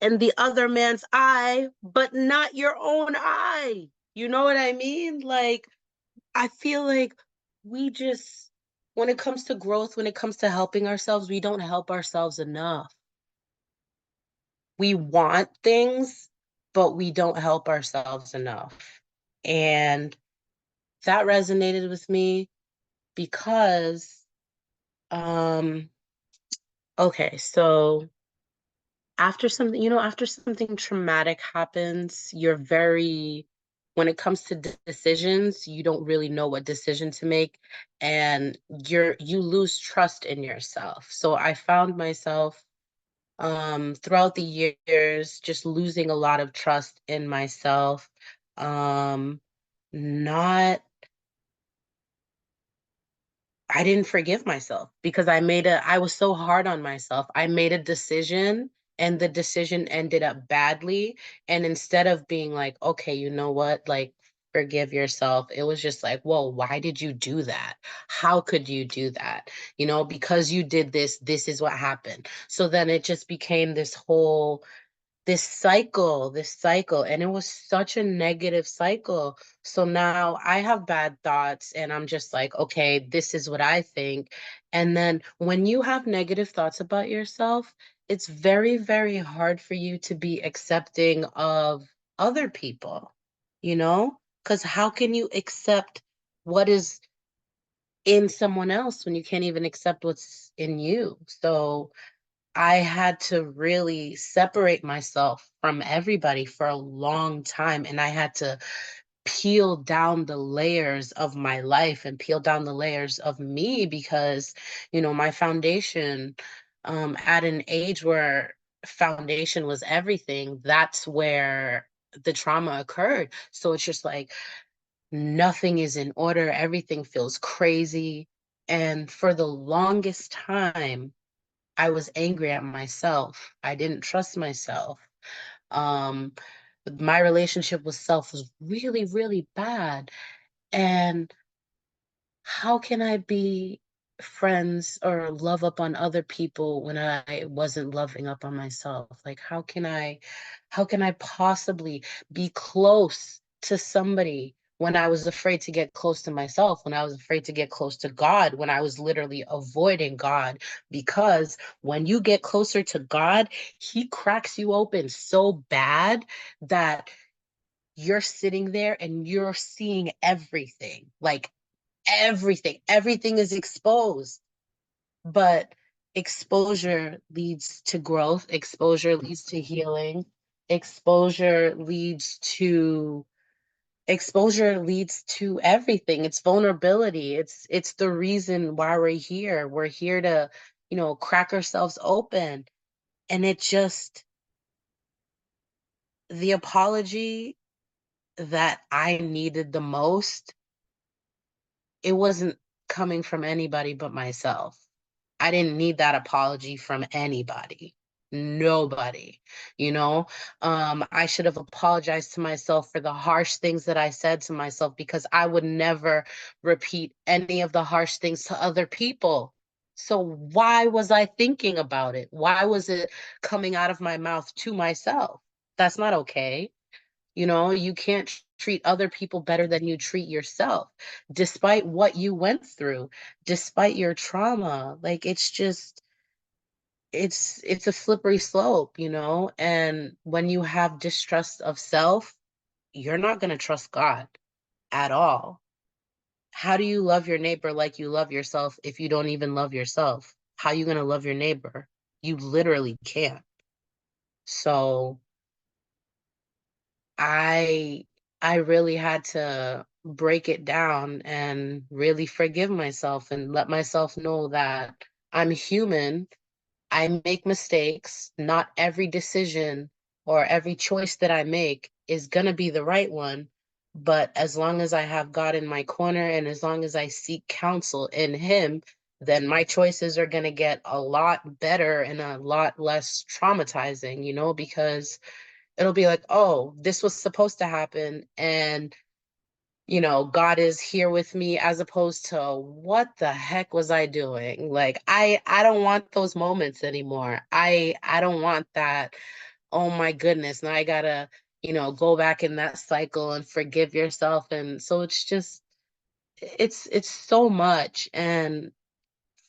in the other man's eye, but not your own eye. You know what I mean? Like, I feel like we just, when it comes to growth, when it comes to helping ourselves, we don't help ourselves enough. We want things, but we don't help ourselves enough. And that resonated with me because, um, okay, so after something, after something traumatic happens, you're very, when it comes to decisions, you don't really know what decision to make, and you lose trust in yourself. So I found myself throughout the years just losing a lot of trust in myself, um not I didn't forgive myself because I was so hard on myself. I made a decision and the decision ended up badly. And instead of being like, okay, you know what, like, forgive yourself, it was just like, whoa, why did you do that? How could you do that? Because you did this, this is what happened. So then it just became this cycle, and it was such a negative cycle. So now I have bad thoughts and I'm just like, okay, this is what I think. And then when you have negative thoughts about yourself, it's very, very hard for you to be accepting of other people, because how can you accept what is in someone else when you can't even accept what's in you? So I had to really separate myself from everybody for a long time. And I had to peel down the layers of my life and peel down the layers of me because, my foundation, at an age where foundation was everything, that's where the trauma occurred. So it's just like nothing is in order, everything feels crazy. And for the longest time, I was angry at myself. I didn't trust myself. Um, my relationship with self was really, really bad. And how can I be friends or love up on other people when I wasn't loving up on myself? Like, how can I possibly be close to somebody when I was afraid to get close to myself, when I was afraid to get close to God, when I was literally avoiding God? Because when you get closer to God, He cracks you open so bad that you're sitting there and you're seeing everything. Like, Everything is exposed. But exposure leads to growth, exposure leads to healing, exposure leads to everything. It's vulnerability. It's the reason why we're here. We're here to, crack ourselves open. And the apology that I needed the most, it wasn't coming from anybody but myself. I didn't need that apology from anybody. Nobody, I should have apologized to myself for the harsh things that I said to myself, because I would never repeat any of the harsh things to other people. So why was I thinking about it? Why was it coming out of my mouth to myself? That's not okay. You can't treat other people better than you treat yourself, despite what you went through, despite your trauma. Like, it's a slippery slope, and when you have distrust of self, you're not going to trust God at all. How do you love your neighbor like you love yourself if you don't even love yourself? How are you going to love your neighbor? You literally can't. So I I really had to break it down and really forgive myself and let myself know that I'm human. I make mistakes. Not every decision or every choice that I make is going to be the right one. But as long as I have God in my corner and as long as I seek counsel in Him, then my choices are going to get a lot better and a lot less traumatizing, because it'll be like, oh, this was supposed to happen. And, God is here with me, as opposed to what the heck was I doing? Like, I don't want those moments anymore. I don't want that. Oh my goodness. Now I gotta, go back in that cycle and forgive yourself. And so it's so much. And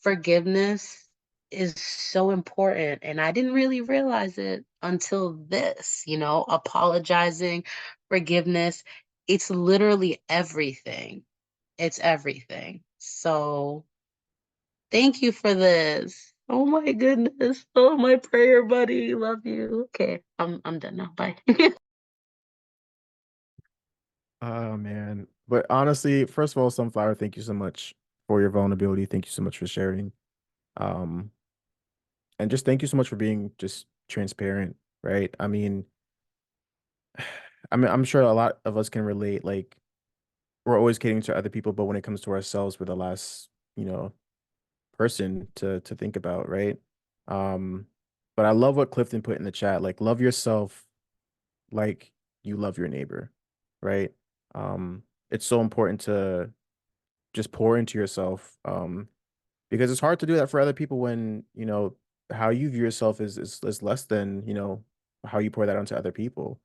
forgiveness is so important. And I didn't really realize it until this, apologizing, forgiveness. It's literally everything. It's everything. So thank you for this. Oh my goodness. Oh, my prayer buddy. Love you. Okay. I'm done now. Bye. Oh man. But honestly, first of all, Sunflower, thank you so much for your vulnerability. Thank you so much for sharing. Um, and just thank you so much for being just transparent, right? I'm sure a lot of us can relate. Like, we're always catering to other people, but when it comes to ourselves, we're the last, person to think about, right? Um, but I love what Clifton put in the chat. Like, love yourself like you love your neighbor, right? It's so important to just pour into yourself, because it's hard to do that for other people when, how you view yourself is less than, how you pour that onto other people.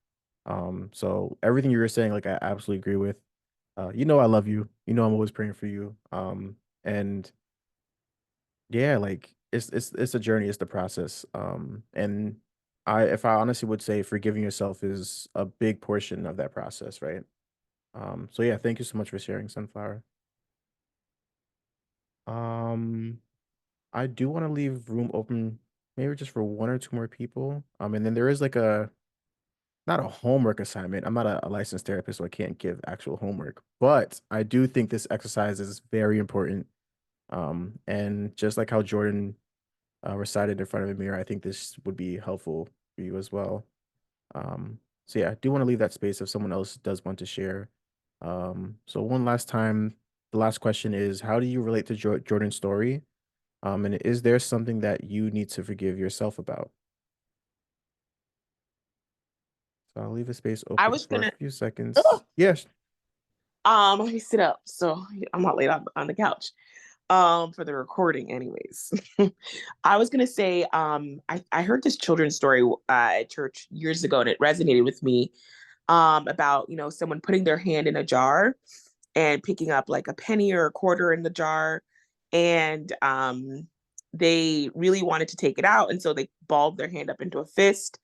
So everything you were saying, like, I absolutely agree with. I love you. I'm always praying for you. And yeah, like, it's a journey, it's the process. And if I honestly would say forgiving yourself is a big portion of that process, right? So yeah, thank you so much for sharing, Sunflower. Um, I do want to leave room open, maybe just for one or two more people. And then there is like not a homework assignment. I'm not a licensed therapist, so I can't give actual homework, but I do think this exercise is very important. And just like how Jordan recited in front of a mirror, I think this would be helpful for you as well. So yeah, I do want to leave that space if someone else does want to share. So one last time, the last question is, how do you relate to Jordan's story? And is there something that you need to forgive yourself about? So I'll leave a space I open was for a gonna, few seconds. Yes. let me sit up so I'm not laid out on the couch. For the recording, anyways. I was gonna say, I heard this children's story at church years ago, and it resonated with me. About someone putting their hand in a jar and picking up like a penny or a quarter in the jar, and they really wanted to take it out, and so they balled their hand up into a fist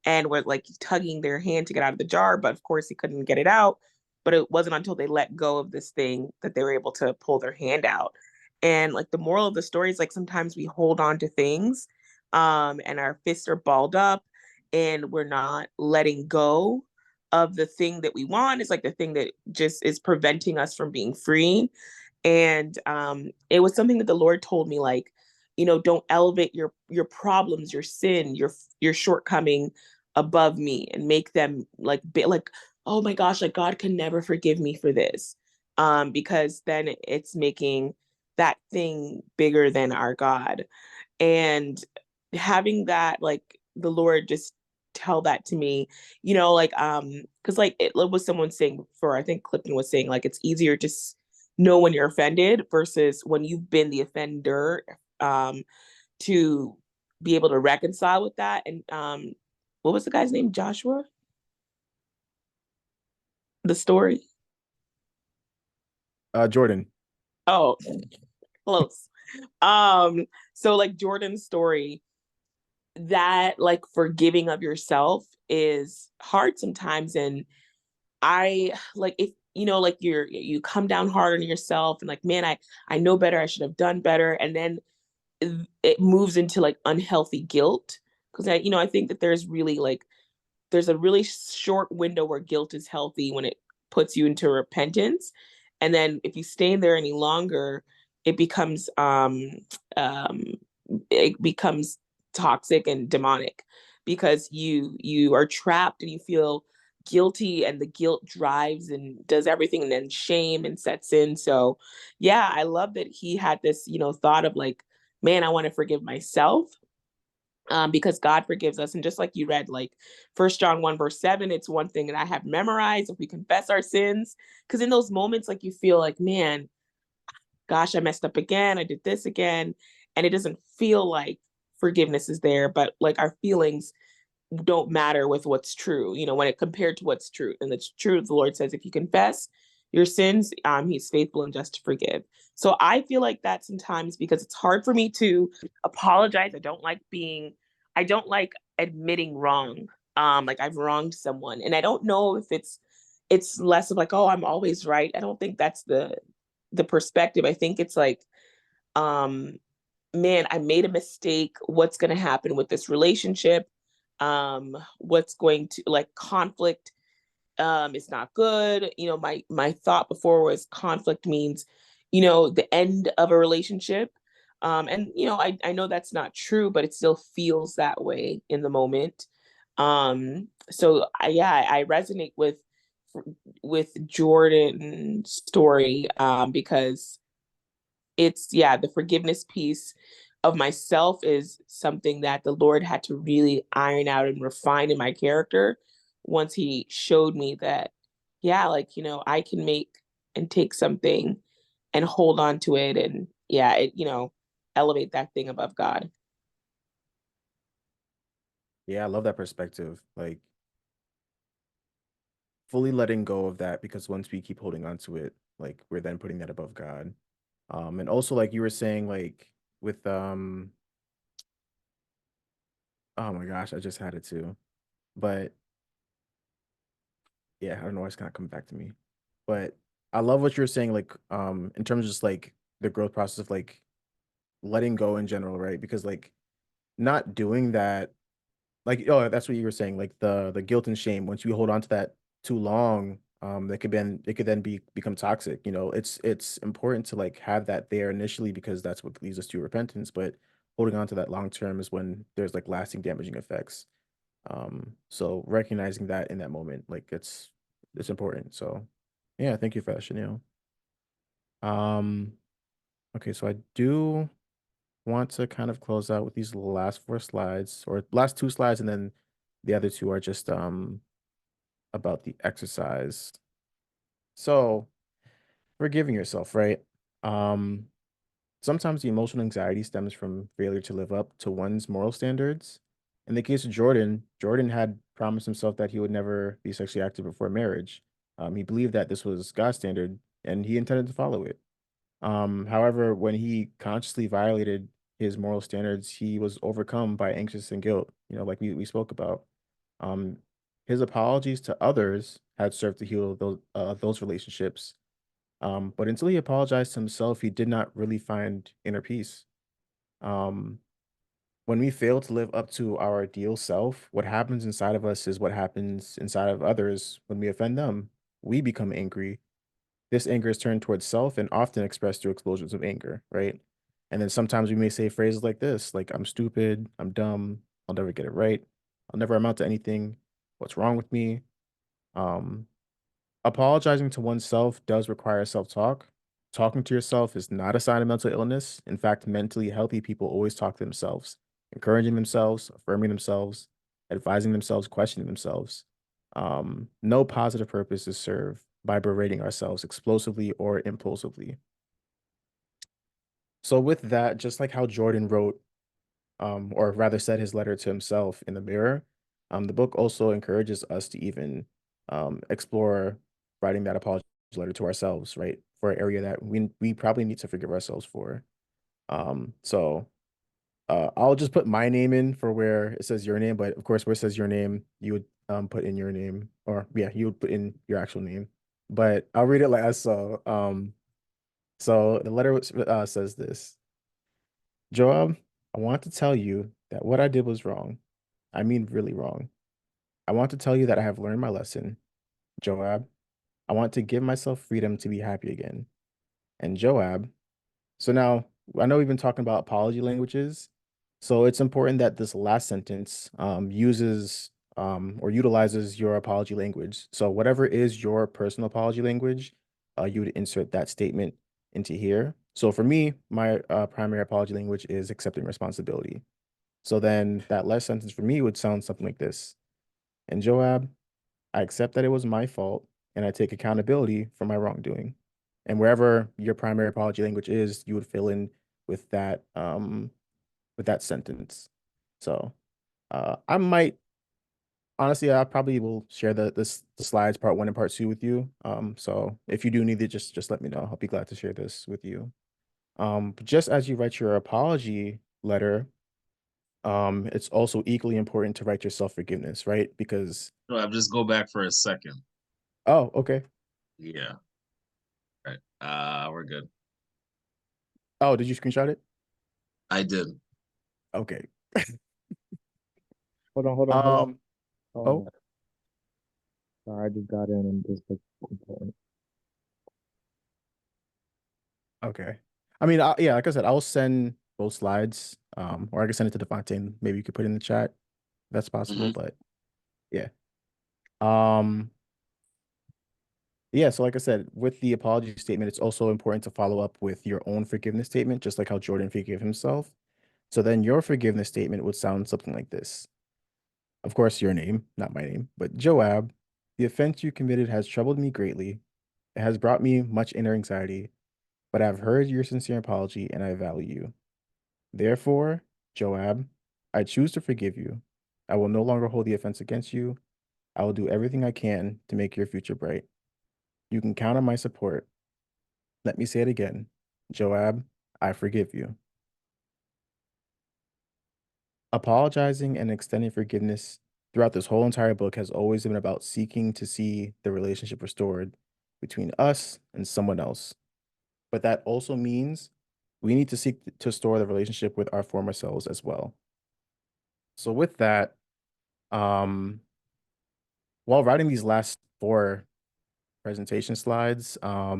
and were like tugging their hand to get out of the jar, but of course they couldn't get it out. but it wasn't until they let go of this thing that they were able to pull their hand out. And like the moral of the story is like sometimes we hold on to things and our fists are balled up and we're not letting go of the thing that we want. It's like the thing that just is preventing us from being free. And it was something that the Lord told me, like, don't elevate your problems, your sin, your shortcoming above me and make them like oh my gosh, like God can never forgive me for this. Because then it's making that thing bigger than our God. And having that, like the Lord just tell that to me, like because like it was someone saying before, I think Clifton was saying like it's easier to know when you're offended versus when you've been the offender, to be able to reconcile with that. And what was the guy's name? Joshua? The story? Jordan. Oh, close. So like Jordan's story, that like forgiving of yourself is hard sometimes. And I like if like you come down hard on yourself and like, man, I know better, I should have done better. And then it moves into like unhealthy guilt. Because I think that there's a really short window where guilt is healthy when it puts you into repentance. And then if you stay in there any longer, it becomes um it becomes toxic and demonic because you are trapped and you feel guilty, and the guilt drives and does everything, and then shame and sets in. So yeah, I love that he had this thought of like, man, I want to forgive myself, because God forgives us. And just like you read, like 1 John 1 verse 7, it's one thing that I have memorized: if we confess our sins. Because in those moments, like you feel like, man, gosh, I messed up again, I did this again, and it doesn't feel like forgiveness is there, but like our feelings don't matter with what's true, when it compared to what's true. And the truth, the Lord says, if you confess your sins, he's faithful and just to forgive. So I feel like that sometimes, because it's hard for me to apologize. I don't like admitting wrong. Like I've wronged someone, and I don't know if it's less of like, oh, I'm always right. I don't think that's the perspective. I think it's like, um, man, I made a mistake. What's going to happen with this relationship? What's going to like conflict? Is not good. My thought before was conflict means, the end of a relationship. And I know that's not true, but it still feels that way in the moment. So I resonate with Jordan's story, because it's the forgiveness piece of myself is something that the Lord had to really iron out and refine in my character once he showed me that, like, I can make and take something and hold on to it, and elevate that thing above God. Yeah, I love that perspective. Like fully letting go of that, because once we keep holding on to it, like we're then putting that above God. And also like you were saying, like with oh my gosh, I just had it too. But yeah, I don't know why it's not coming back to me. But I love what you're saying, like in terms of just like the growth process of like letting go in general, right? Because like not doing that, like, oh, that's what you were saying, like the guilt and shame, once you hold on to that too long, that could then it could then become toxic. It's important to like have that there initially, because that's what leads us to repentance, but holding on to that long term is when there's like lasting damaging effects. So recognizing that in that moment, like it's important. So yeah, thank you for that, Chanel. um okay, so I do want to kind of close out with these last four slides, or last two slides, and then the other two are just about the exercise. So forgiving yourself, right? Um Sometimes the emotional anxiety stems from failure to live up to one's moral standards. In the case of Jordan, Jordan had promised himself that he would never be sexually active before marriage. He believed that this was God's standard and he intended to follow it. However, when he consciously violated his moral standards, he was overcome by anxious and guilt, like we spoke about. Um, his apologies to others had served to heal those relationships. But until he apologized to himself, he did not really find inner peace. Um, when we fail to live up to our ideal self, what happens inside of us is what happens inside of others when we offend them. We become angry. This anger is turned towards self and often expressed through explosions of anger, right? And then sometimes we may say phrases like this, like, I'm stupid, I'm dumb, I'll never get it right, I'll never amount to anything, what's wrong with me? Um, Apologizing to oneself does require self-talk. Talking to yourself is not a sign of mental illness. In fact, mentally healthy people always talk to themselves, encouraging themselves, affirming themselves, advising themselves, questioning themselves. No positive purpose is served by berating ourselves explosively or impulsively. So with that, just like how Jordan wrote, or rather said his letter to himself in the mirror, the book also encourages us to even explore writing that apology letter to ourselves, right? For an area that we probably need to forgive ourselves for. So I'll just put my name in for where it says your name, but of course, where it says your name, you would put in your name, or yeah, you would put in your actual name. But I'll read it like I saw. So the letter says this: Joab, I want to tell you that what I did was wrong. I mean, really wrong. I want to tell you that I have learned my lesson. Joab, I want to give myself freedom to be happy again. And Joab, so now I know we've been talking about apology languages. So it's important that this last sentence uses or utilizes your apology language. So whatever is your personal apology language, you would insert that statement into here. So for me, my primary apology language is accepting responsibility. So then that last sentence for me would sound something like this. And Joab, I accept that it was my fault and I take accountability for my wrongdoing. And wherever your primary apology language is, you would fill in with that sentence. So I might honestly, I probably will share the slides part 1 and part 2 with you. So if you do need it, just let me know. I'll be glad to share this with you. But just as you write your apology letter, it's also equally important to write your self-forgiveness, right? Because So I'll just go back for a second. oh, okay. Yeah. Right. We're good. Oh, did you screenshot it? I did. Okay. Hold on. Oh, Sorry, I just got in and this was important. okay. I mean, yeah, like I said, I'll send both slides, or I can send it to Devonte and maybe you could put it in the chat. That's possible, but yeah. Um, yeah, so like I said, with the apology statement, it's also important to follow up with your own forgiveness statement, just like how Jordan forgave himself. So then your forgiveness statement would sound something like this. Of course, your name, not my name, but Joab, the offense you committed has troubled me greatly. It has brought me much inner anxiety, but I've heard your sincere apology and I value you. Therefore, Joab, I choose to forgive you. I will no longer hold the offense against you. I will do everything I can to make your future bright. You can count on my support. Let me say it again. Joab, I forgive you. Apologizing and extending forgiveness throughout this whole entire book has always been about seeking to see the relationship restored between us and someone else. But that also means we need to seek to restore the relationship with our former selves as well. So with that, while writing these last 4 presentation slides, I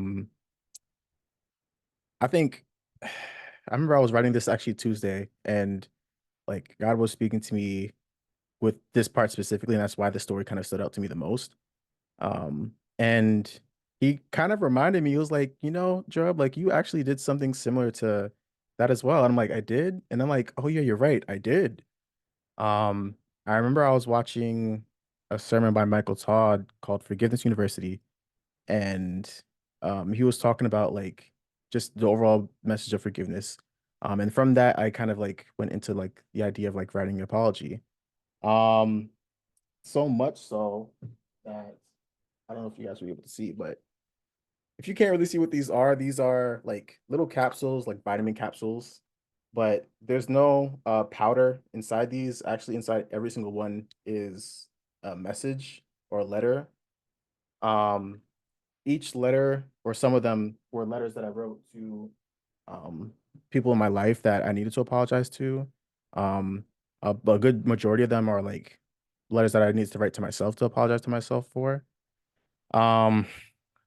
think I remember I was writing this actually Tuesday, and like God was speaking to me with this part specifically, and that's why the story kind of stood out to me the most. And he kind of reminded me, he was like, Job, like you actually did something similar to that as well. And I'm like, I did. And I'm like, oh yeah, you're right, I did. Um, I remember I was watching a sermon by Michael Todd called Forgiveness University, and he was talking about like just the overall message of forgiveness. And from that, I kind of like went into like the idea of like writing an apology. Um, so much so that I don't know if you guys were able to see, but if you can't really see what these are like little capsules, like vitamin capsules, but there's no powder inside these. Actually, inside every single one is a message or letter. Um, each letter, or some of them, were letters that I wrote to um, people in my life that I needed to apologize to. Um, a good majority of them are like letters that I needed to write to myself to apologize to myself for. Um,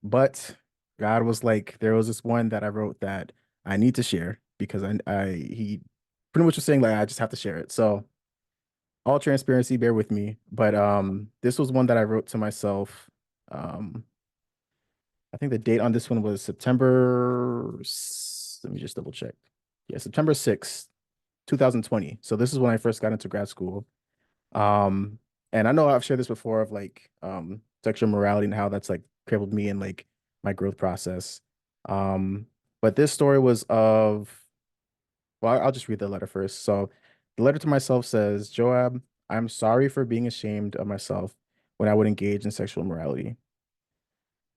but God was like, there was this one that I wrote that I need to share because he pretty much was saying like I just have to share it. So all transparency, bear with me. But this was one that I wrote to myself. Um, I think the date on this one was let me just double check. Yeah, September 6th, 2020. So this is when I first got into grad school. Um, and I know I've shared this before of like sexual morality and how that's like crippled me in like my growth process. Um, but this story was of, well, I'll just read the letter first. So the letter to myself says, Joab, I'm sorry for being ashamed of myself when I would engage in sexual immorality.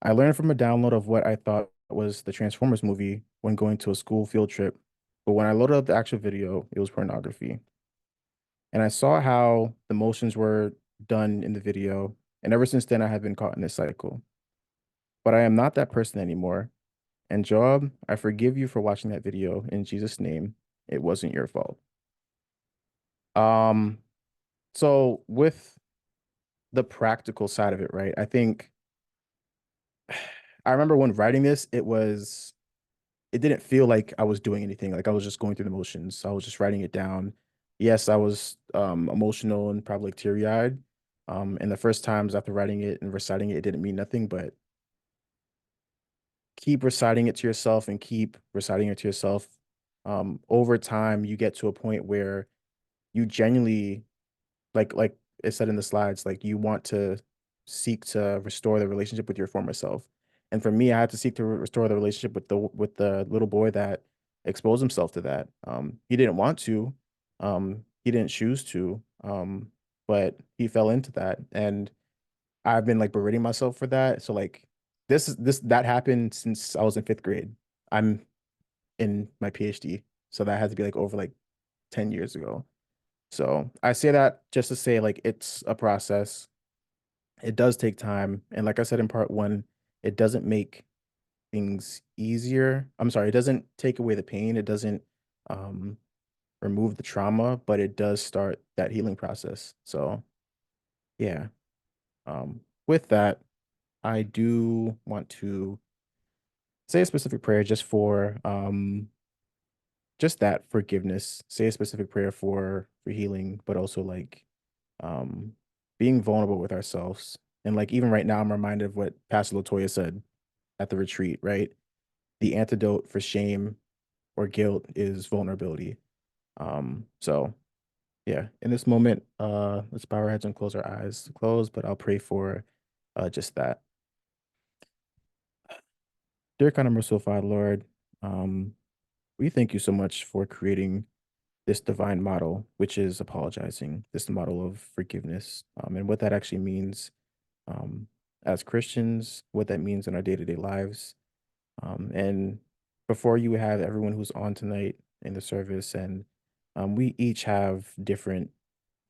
I learned from a download of what I thought was the Transformers movie when going to a school field trip, but when I loaded up the actual video, it was pornography. And I saw how the motions were done in the video, and ever since then, I have been caught in this cycle. But I am not that person anymore. And Joab, I forgive you for watching that video in Jesus' name. It wasn't your fault. Um, so with the practical side of it, right? I think I remember when writing this, it didn't feel like I was doing anything. Like I was just going through the motions. I was just writing it down. Yes, I was emotional and probably teary-eyed. And the first times after writing it and reciting it, it didn't mean nothing, but keep reciting it to yourself and keep reciting it to yourself. Over time, you get to a point where you genuinely, like it said in the slides, like you want to seek to restore the relationship with your former self. And for me, I had to seek to restore the relationship with the little boy that exposed himself to that. He didn't want to, he didn't choose to, but he fell into that. And I've been like berating myself for that. So like that happened since I was in fifth grade. I'm in my PhD. So that had to be like over like 10 years ago. So I say that just to say like it's a process. It does take time. And like I said in part one, it doesn't make things easier. I'm sorry, it doesn't take away the pain. It doesn't um remove the trauma, but it does start that healing process. So yeah. With that, I do want to say a specific prayer just for just that forgiveness. Say a specific prayer for healing, but also like um being vulnerable with ourselves. And like even right now, I'm reminded of what Pastor Latoya said at the retreat, right? The antidote for shame or guilt is vulnerability. So yeah, in this moment, let's bow our heads and close our eyes. Close, but I'll pray for just that. Dear kind of merciful Father, Lord, um, we thank you so much for creating this divine model, which is apologizing, this model of forgiveness, and what that actually means um, as Christians, what that means in our day-to-day lives. And before you have everyone who's on tonight in the service, and we each have different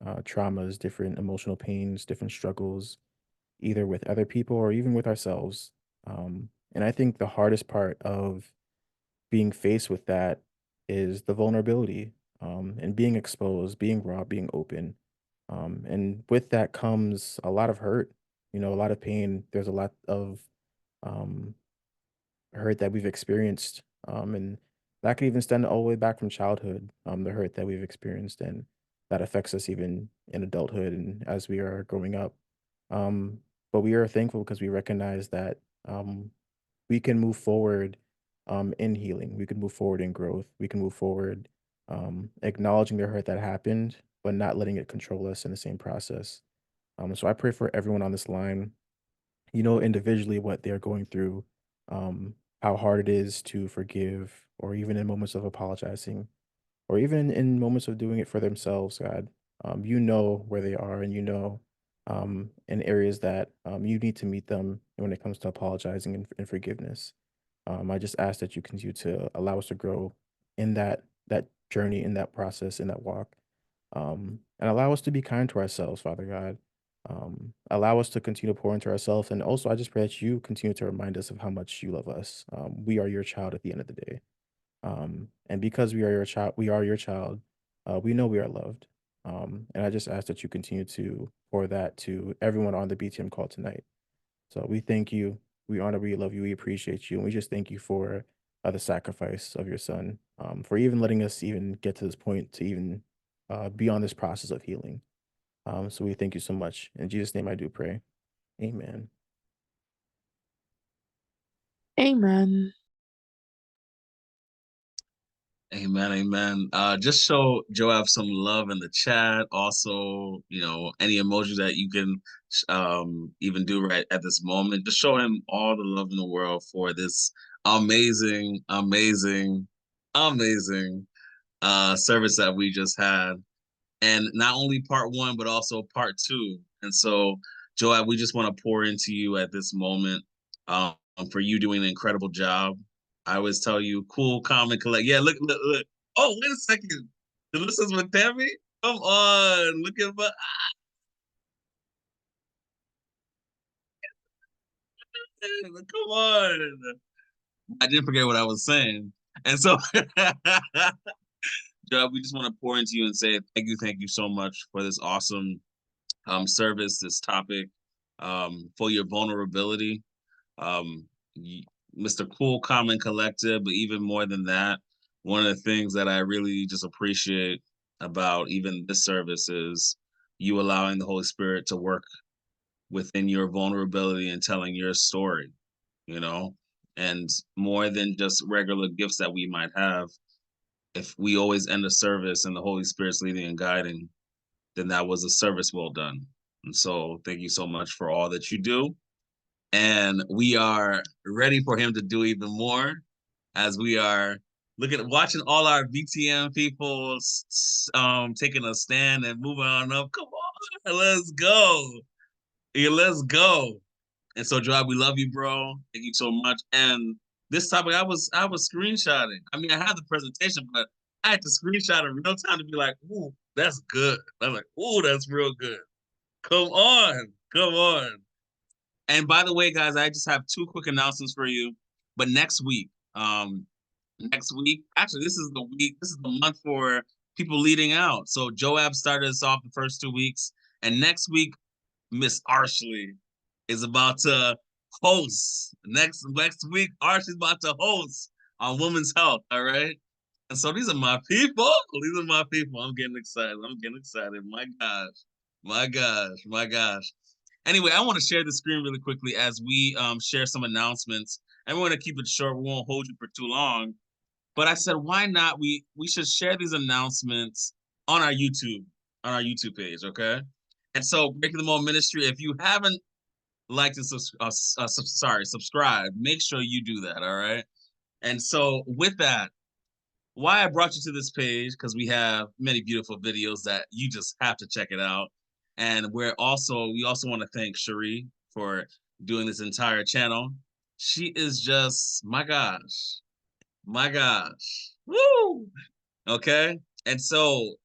traumas, different emotional pains, different struggles, either with other people or even with ourselves. And I think the hardest part of being faced with that is the vulnerability, and being exposed, being raw, being open. And with that comes a lot of hurt, a lot of pain. There's a lot of um, hurt that we've experienced. And that could even stem all the way back from childhood, the hurt that we've experienced, and that affects us even in adulthood and as we are growing up. But we are thankful because we recognize that we can move forward in healing. We can move forward in growth. We can move forward acknowledging the hurt that happened, but not letting it control us in the same process. So I pray for everyone on this line, individually what they're going through, how hard it is to forgive, or even in moments of apologizing, or even in moments of doing it for themselves, God. You know where they are, and in areas that you need to meet them when it comes to apologizing and forgiveness. I just ask that you continue to allow us to grow in that journey, in that process, in that walk, and allow us to be kind to ourselves, Father God. Allow us to continue to pour into ourselves. And also, I just pray that you continue to remind us of how much you love us. We are your child at the end of the day. And because we are your child, we know we are loved. And I just ask that you continue to pour that to everyone on the BTM call tonight. So we thank you. We honor, we love you, we appreciate you. And we just thank you for the sacrifice of your son, for even letting us even get to this point to even be on this process of healing. So we thank you so much. In Jesus' name I do pray. Amen. Amen. Amen, amen. Just show Joab some love in the chat. Also, any emoji that you can even do right at this moment. Just show him all the love in the world for this amazing, amazing, amazing service that we just had. And not only part one, but also part two. And so, Joab, we just want to pour into you at this moment for you doing an incredible job. I always tell you, cool, calm, and collect. Yeah, look. Oh, wait a second. This is with Tammy? Come on. Look at my. Come on. I didn't forget what I was saying. And so, Joab, we just want to pour into you and say thank you so much for this awesome service, this topic, for your vulnerability. Mr. Cool, Calm, and Collected, but even more than that, one of the things that I really just appreciate about even this service is you allowing the Holy Spirit to work within your vulnerability and telling your story, and more than just regular gifts that we might have. If we always end a service and the Holy Spirit's leading and guiding, then that was a service well done. And so thank you so much for all that you do. And we are ready for him to do even more as we are watching all our BTM people taking a stand and moving on up. Come on, let's go. Yeah, let's go. And so, Joab, we love you, bro. Thank you so much. And this topic, I was screenshotting. I mean, I had the presentation, but I had to screenshot in real time to be like, ooh, that's good. I was like, ooh, that's real good. Come on. Come on. And by the way, guys, I just have two quick announcements for you. But next week, actually, this is the month for people leading out. So Joab started us off the first 2 weeks. And next week, Miss Arshley is about to host. Next week, Arshley's about to host on Women's Health. All right. And so these are my people. These are my people. I'm getting excited. My gosh. My gosh. My gosh. Anyway, I want to share the screen really quickly as we share some announcements. And we want to keep it short. We won't hold you for too long. But I said, why not? We should share these announcements on our YouTube page, okay? And so, Breaking the Mold Ministry, if you haven't liked and subscribe, make sure you do that, all right? And so, with that, why I brought you to this page, because we have many beautiful videos that you just have to check it out. And we also want to thank Cherie for doing this entire channel. She is just, my gosh, woo! Okay. And so,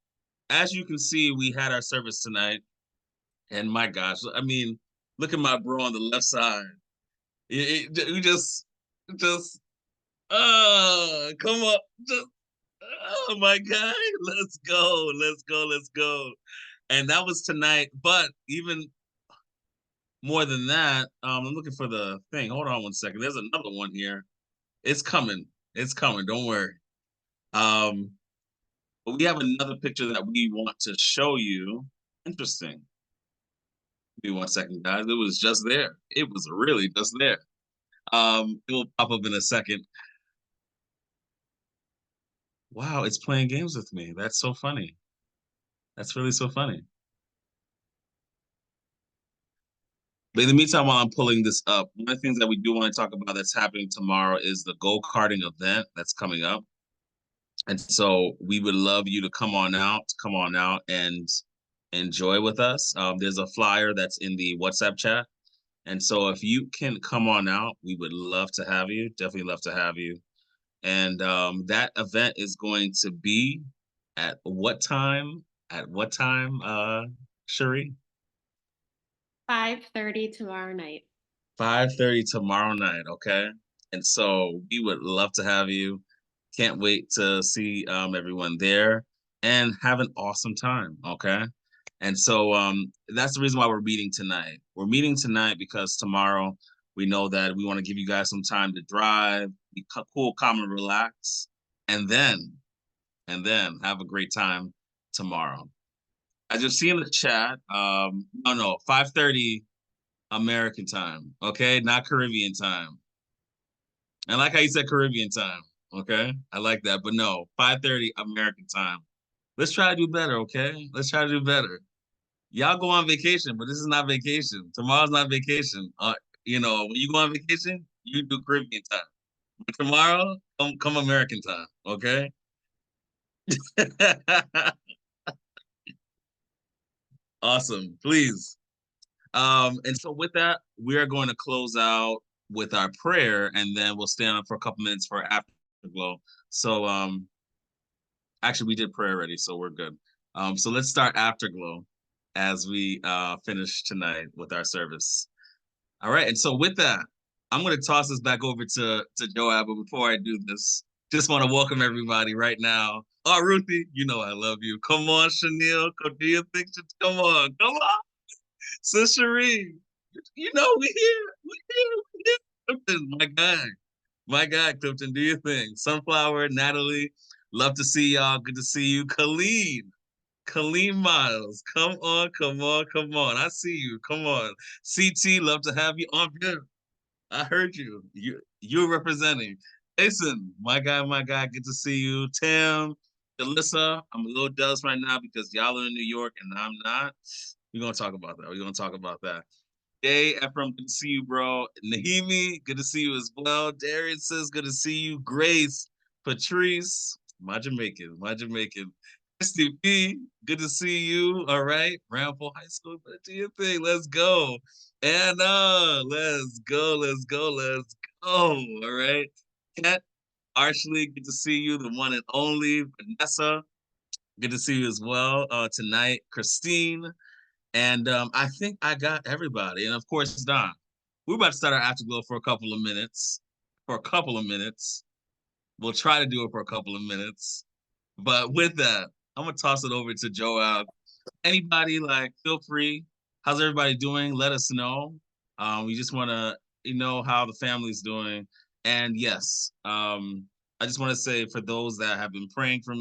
as you can see, we had our service tonight. And my gosh, I mean, look at my bro on the left side. You just, come up. Oh my God, let's go. And that was tonight. But even more than that, I'm looking for the thing. Hold on one second. There's another one here. It's coming. Don't worry. But we have another picture that we want to show you. Interesting. Give me 1 second, guys. It was just there. It was really just there. It will pop up in a second. Wow, it's playing games with me. That's so funny. That's really so funny. But in the meantime, while I'm pulling this up, one of the things that we do want to talk about that's happening tomorrow is the go-karting event that's coming up. And so we would love you to come on out and enjoy with us. There's a flyer that's in the WhatsApp chat. And so if you can come on out, we would love to have you, definitely love to have you. And that event is going to be at what time? Cherie? 5:30 tomorrow night. 5:30 tomorrow night, okay? And so we would love to have you. Can't wait to see everyone there and have an awesome time, okay? And so that's the reason why we're meeting tonight. We're meeting tonight because tomorrow we know that we want to give you guys some time to drive, be cool, calm, and relax, and then have a great time tomorrow. As you see in the chat, no, 5:30 American time, okay? Not Caribbean time. And like how you said Caribbean time, okay? I like that, but no, 5:30 American time. Let's try to do better, okay? Let's try to do better. Y'all go on vacation, but this is not vacation. Tomorrow's not vacation. When you go on vacation, you do Caribbean time. But tomorrow, come American time, okay? Awesome, please. And so with that, we are going to close out with our prayer, and then we'll stand up for a couple minutes for afterglow. So actually we did prayer already, so we're good. So let's start afterglow as we finish tonight with our service. All right, and so with that, I'm gonna toss this back over to Joab, but before I do this, just want to welcome everybody right now. Oh, Ruthie, you know I love you. Come on, Chanel, come do your thing. Come on. Sis Cherie, we here. Clifton, my guy, Clifton, do your thing. Sunflower, Natalie, love to see y'all. Good to see you. Colleen Miles, come on. I see you. Come on. CT, love to have you on. Good. I heard you. You're representing. Jason, my guy, good to see you. Tim, Alyssa, I'm a little dust right now because y'all are in New York and I'm not. We're gonna talk about that. Day, Ephraim, good to see you, bro. Nahimi, good to see you as well. Darian says, good to see you. Grace, Patrice, my Jamaican. Christy P, good to see you. All right. Ramble High School, but do your thing. Let's go. Anna, let's go. All right. Kat, Ashley, good to see you. The one and only. Vanessa, good to see you as well tonight. Christine, and I think I got everybody. And of course, Don. We're about to start our afterglow for a couple of minutes. We'll try to do it for a couple of minutes. But with that, I'm going to toss it over to Joab. Anybody, feel free. How's everybody doing? Let us know. We just want to know how the family's doing. And yes, I just want to say for those that have been praying for me,